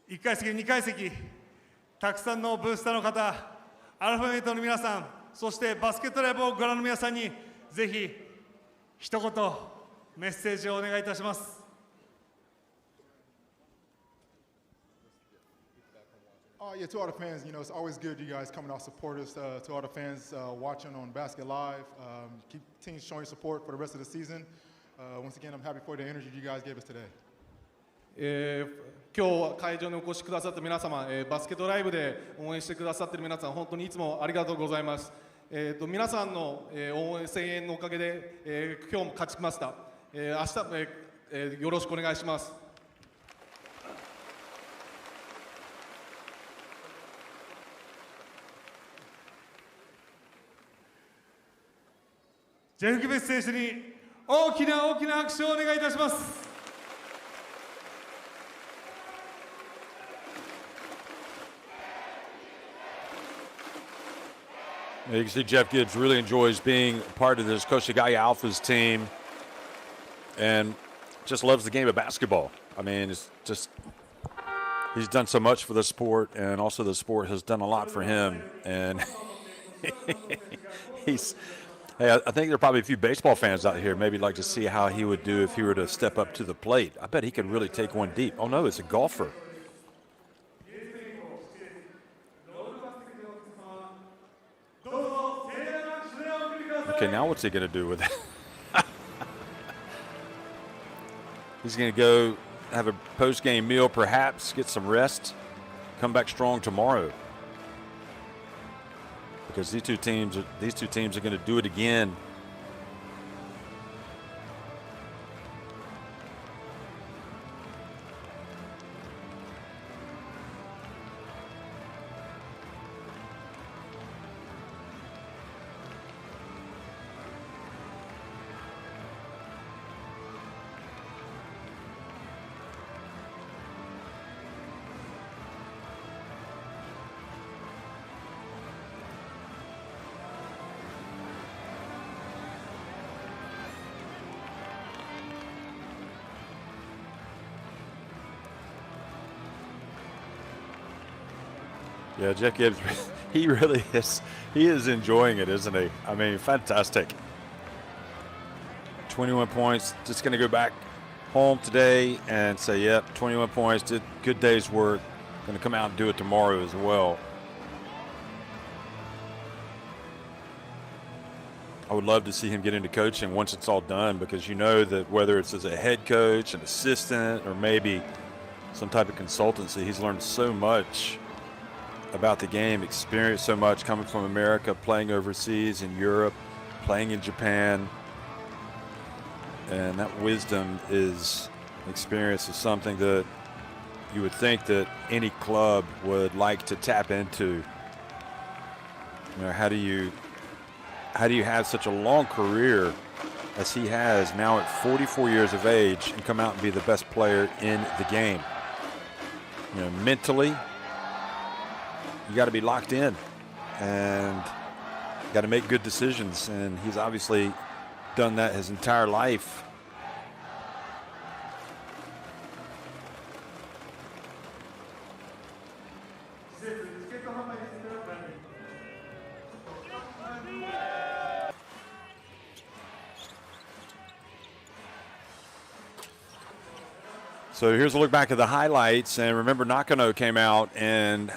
1階席、2階席、たくさんのブースターの方、アルファメイトの皆さん、そしてバスケットライブをご覧の皆さんにぜひ一言メッセージをお願いいたします。Yeah, to all the fans, it's always good you guys coming out support us. To all the fans watching on Basket Live, keep teams showing support for the rest of the season. Once again, I'm happy for the energy you guys gave us today. 今日会場にお越しくださった皆様、バスケットライブで応援してくださっている皆さん、本当にいつもありがとうございます。皆さんの応援声援のおかげで、今日も勝ちました。明日、よろしくお願いします。ジェフ・ギブス選手に大きな拍手をお願いいたします。You can see Jeff Gibbs really enjoys being part of this Koshigaya Alphas team and just loves the game of basketball. I mean, it's just, he's done so much for the sport, and also the sport has done a lot for him. And hey, I think there are probably a few baseball fans out here maybe like to see how he would do if he were to step up to the plate. I bet he could really take one deep. Oh no, it's a golfer. Okay, now what's he going to do with it? He's going to go have a post-game meal, perhaps get some rest, come back strong tomorrow. Because these two teams are going to do it again. Yeah, Jeff Gibbs, he really is. He is enjoying it, isn't he? I mean, fantastic. 21 points. Just going to go back home today and say, yep, 21 points. Did good day's work. Going to come out and do it tomorrow as well. I would love to see him get into coaching once it's all done, because you know that whether it's as a head coach, an assistant, or maybe some type of consultancy, he's learned so much about the game, experienced so much coming from America, playing overseas in Europe, playing in Japan. And that wisdom experience is something that you would think that any club would like to tap into. You know, how do you have such a long career as he has now at 44 years of age and come out and be the best player in the game? You know, mentally, you got to be locked in and got to make good decisions, and he's obviously done that his entire life. So here's a look back at the highlights, and remember Nakano came out and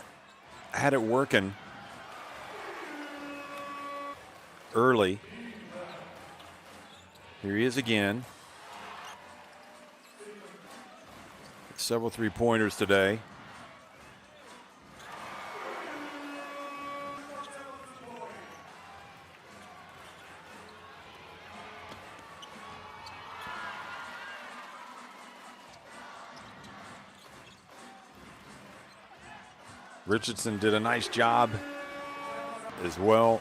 had it working early. Here he is again. Several three-pointers today. Richardson did a nice job as well.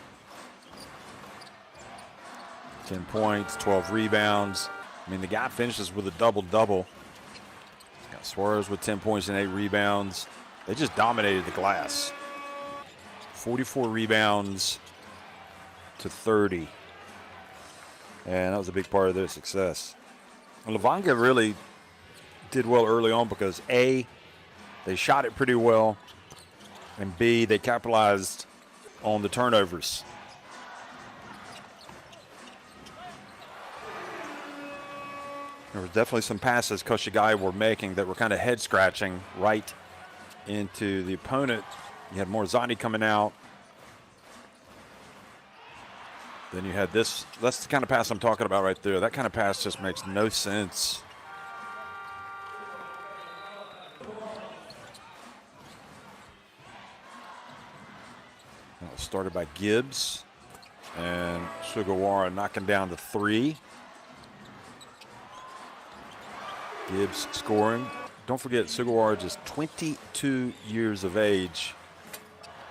10 points, 12 rebounds. I mean, the guy finishes with a double-double. Got Suarez with 10 points and 8 rebounds. They just dominated the glass. 44 rebounds to 30. And that was a big part of their success. And LEVANGA really did well early on because A, they shot it pretty well, and B, they capitalized on the turnovers. There was definitely some passes KOSHIGAYA were making that were kind of head-scratching right into the opponent. You had Morzani coming out. Then you had this. That's the kind of pass I'm talking about right there. That kind of pass just makes no sense. That was started by Gibbs, and Sugawara knocking down the three. Gibbs scoring. Don't forget, Sugawara just 22 years of age.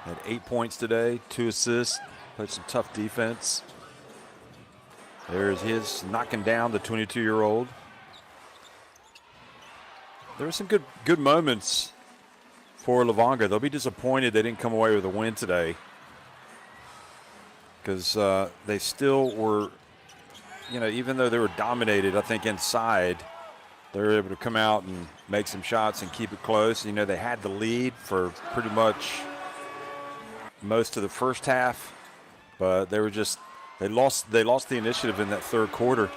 Had 8 points today, 2 assists, played some tough defense. There's his knocking down the 22-year-old. There were some good moments for LEVANGA. They'll be disappointed they didn't come away with a win today, because they still were, you know, even though they were dominated, I think inside, they were able to come out and make some shots and keep it close. You know, they had the lead for pretty much most of the first half, but they were just, they lost the initiative in that third quarter.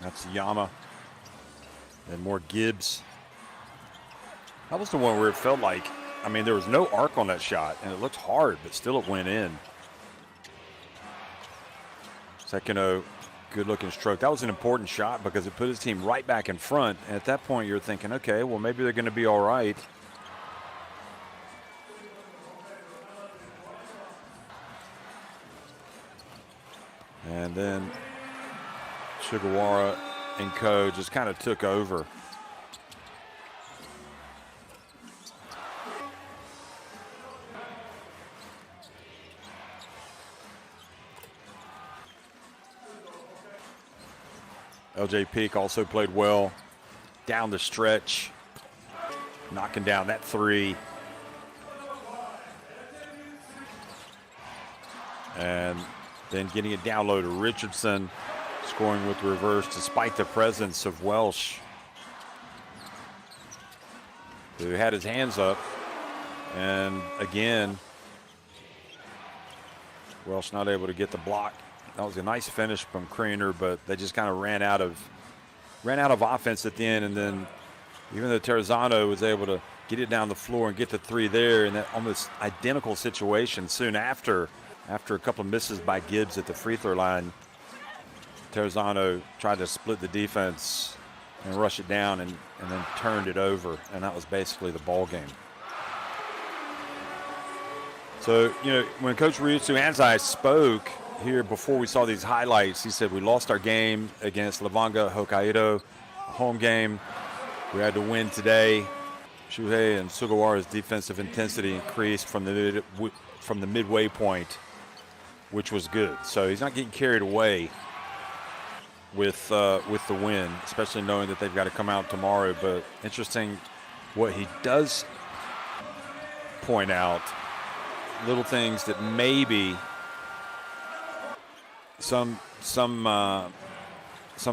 That's Yama. And more Gibbs. That was the one where it felt like, I mean, there was no arc on that shot, and it looked hard, but still it went in. Sekino, good-looking stroke. That was an important shot because it put his team right back in front. And at that point, you're thinking, okay, well, maybe they're going to be all right. And then Sugawara and co just kind of took over. LJ Peak also played well down the stretch, knocking down that three. And then getting it down low to Richardson, scoring with the reverse despite the presence of Welsh, who had his hands up. And again, Welsh not able to get the block. That was a nice finish from Creener, but they just kind of ran out of offense at the end. And then even though Terrazano was able to get it down the floor and get the three there in that almost identical situation soon after a couple of misses by Gibbs at the free throw line, Terrazano tried to split the defense and rush it down and then turned it over. And that was basically the ball game. So, you know, when Coach Ryutsu Anzai spoke here before we saw these highlights, he said we lost our game against Levanga Hokkaido, home game. We had to win today. Shuhei and Sugawara's defensive intensity increased from the midway point, which was good. So he's not getting carried away with the win, especially knowing that they've got to come out tomorrow. But interesting what he does point out, little things that maybe some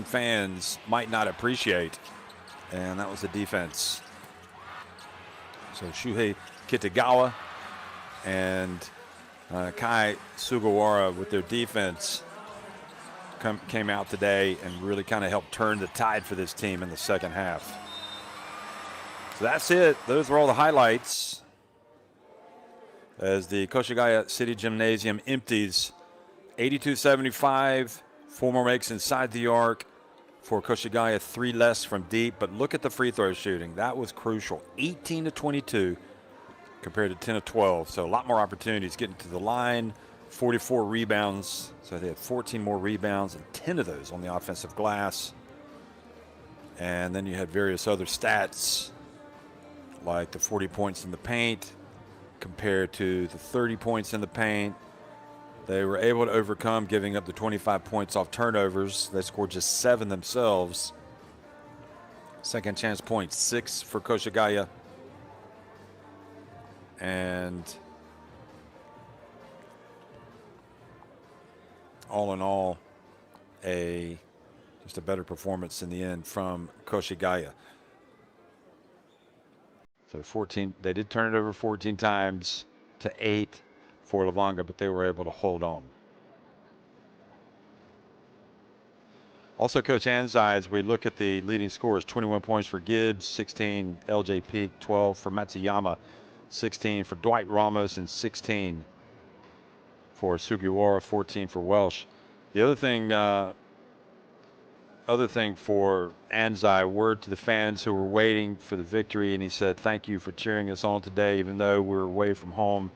fans might not appreciate, and that was the defense. So Shuhei Kitagawa and Kai Sugawara with their defense came out today and really kind of helped turn the tide for this team in the second half. So that's it. Those were all the highlights as the Koshigaya City Gymnasium empties 82-75. 4 more makes inside the arc for Koshigaya, 3 less from deep. But look at the free throw shooting. That was crucial. 18-22 compared to 10-12. So a lot more opportunities getting to the line. 44 rebounds. So they had 14 more rebounds and 10 of those on the offensive glass. And then you had various other stats like the 40 points in the paint compared to the 30 points in the paint. They were able to overcome giving up the 25 points off turnovers. They scored just 7 themselves. Second chance points, 6 for Koshigaya. And all in all, just a better performance in the end from Koshigaya. So 14, they did turn it over 14 times to 8 for Levanga, but they were able to hold on. Also, Coach Anzai, as we look at the leading scores, 21 points for Gibbs, 16 LJ Peak, 12 for Matsuyama, 16 for Dwight Ramos, and 16 for Sugawara, 14 for Welsh. The other thing for Anzai, word to the fans who were waiting for the victory, and he said, thank you for cheering us on today, even though we're away from home.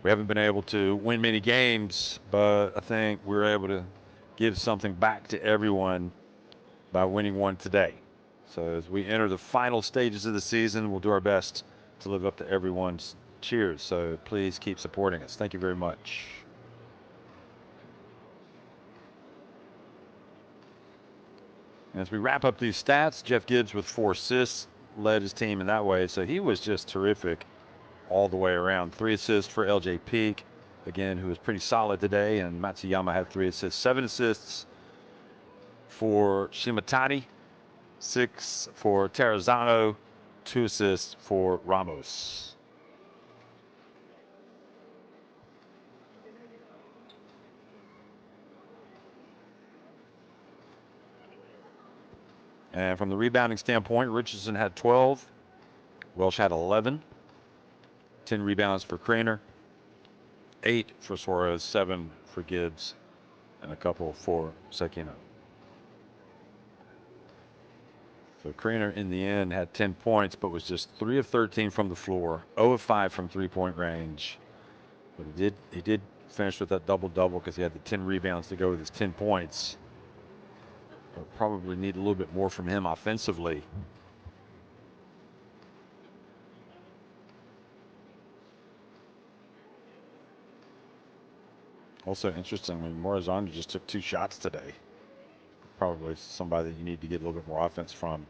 We haven't been able to win many games, but I think we're able to give something back to everyone by winning one today. So as we enter the final stages of the season, we'll do our best to live up to everyone's cheers. So please keep supporting us. Thank you very much. As we wrap up these stats, Jeff Gibbs with 4 assists led his team in that way. So he was just terrific all the way around. 3 assists for LJ Peak, again, who was pretty solid today. And Matsuyama had 3 assists. 7 assists for Shimatani, 6 for Terrazano, 2 assists for Ramos. And from the rebounding standpoint, Richardson had 12. Welsh had 11. 10 rebounds for Creener. 8 for Suarez, 7 for Gibbs, and a couple for Sekino. So Creener in the end had 10 points, but was just 3 of 13 from the floor, 0 of 5 from 3-point range. But he did finish with that double-double because he had the 10 rebounds to go with his 10 points. But probably need a little bit more from him offensively. Also interestingly, Morazan just took 2 shots today. probably somebody that you need to get a little bit more offense from.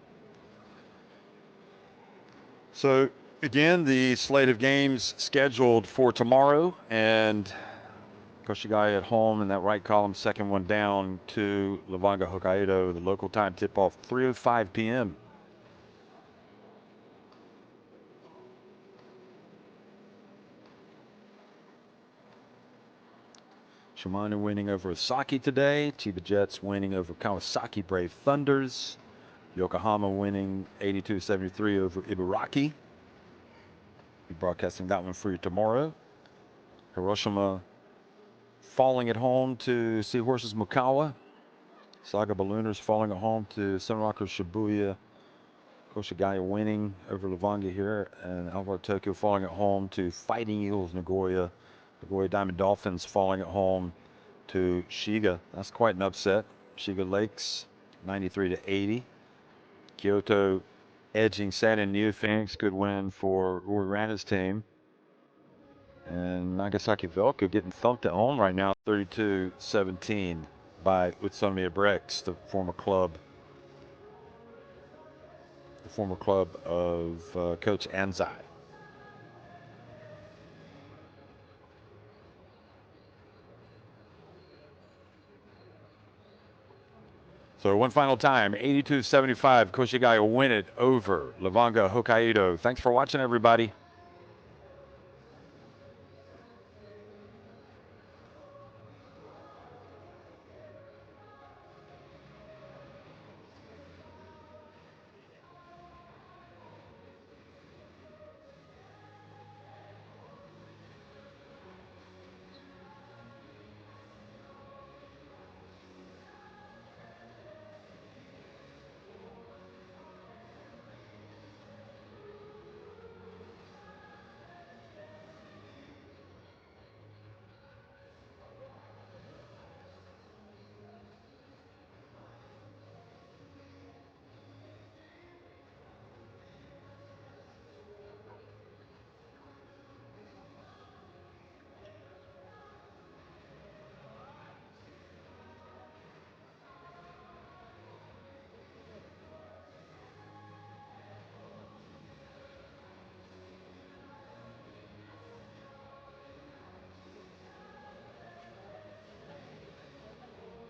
So again, the slate of games scheduled for tomorrow, and Koshigaya at home in that right column, second one down to Levanga Hokkaido. The local time tip-off 3:05 p.m. Shimano winning over Osaki today. Chiba Jets winning over Kawasaki Brave Thunders. Yokohama winning 82-73 over Ibaraki. Be broadcasting that one for you tomorrow. Hiroshima falling at home to Seahorses Mukawa. Saga Ballooners falling at home to Sunrocker Shibuya. Koshigaya winning over Levanga here. And Alvaro Tokyo falling at home to Fighting Eagles Nagoya. Nagoya Diamond Dolphins falling at home to Shiga. That's quite an upset. Shiga Lakes 93-80. Kyoto edging Saturn New Phoenix. Good win for Rory Rana's team. And Nagasaki Velko getting thumped at home right now 32-17 by Utsunomiya Brex, the former club of Coach Anzai. So one final time, 82-75, Koshigaya win it over Levanga Hokkaido. Thanks for watching, everybody.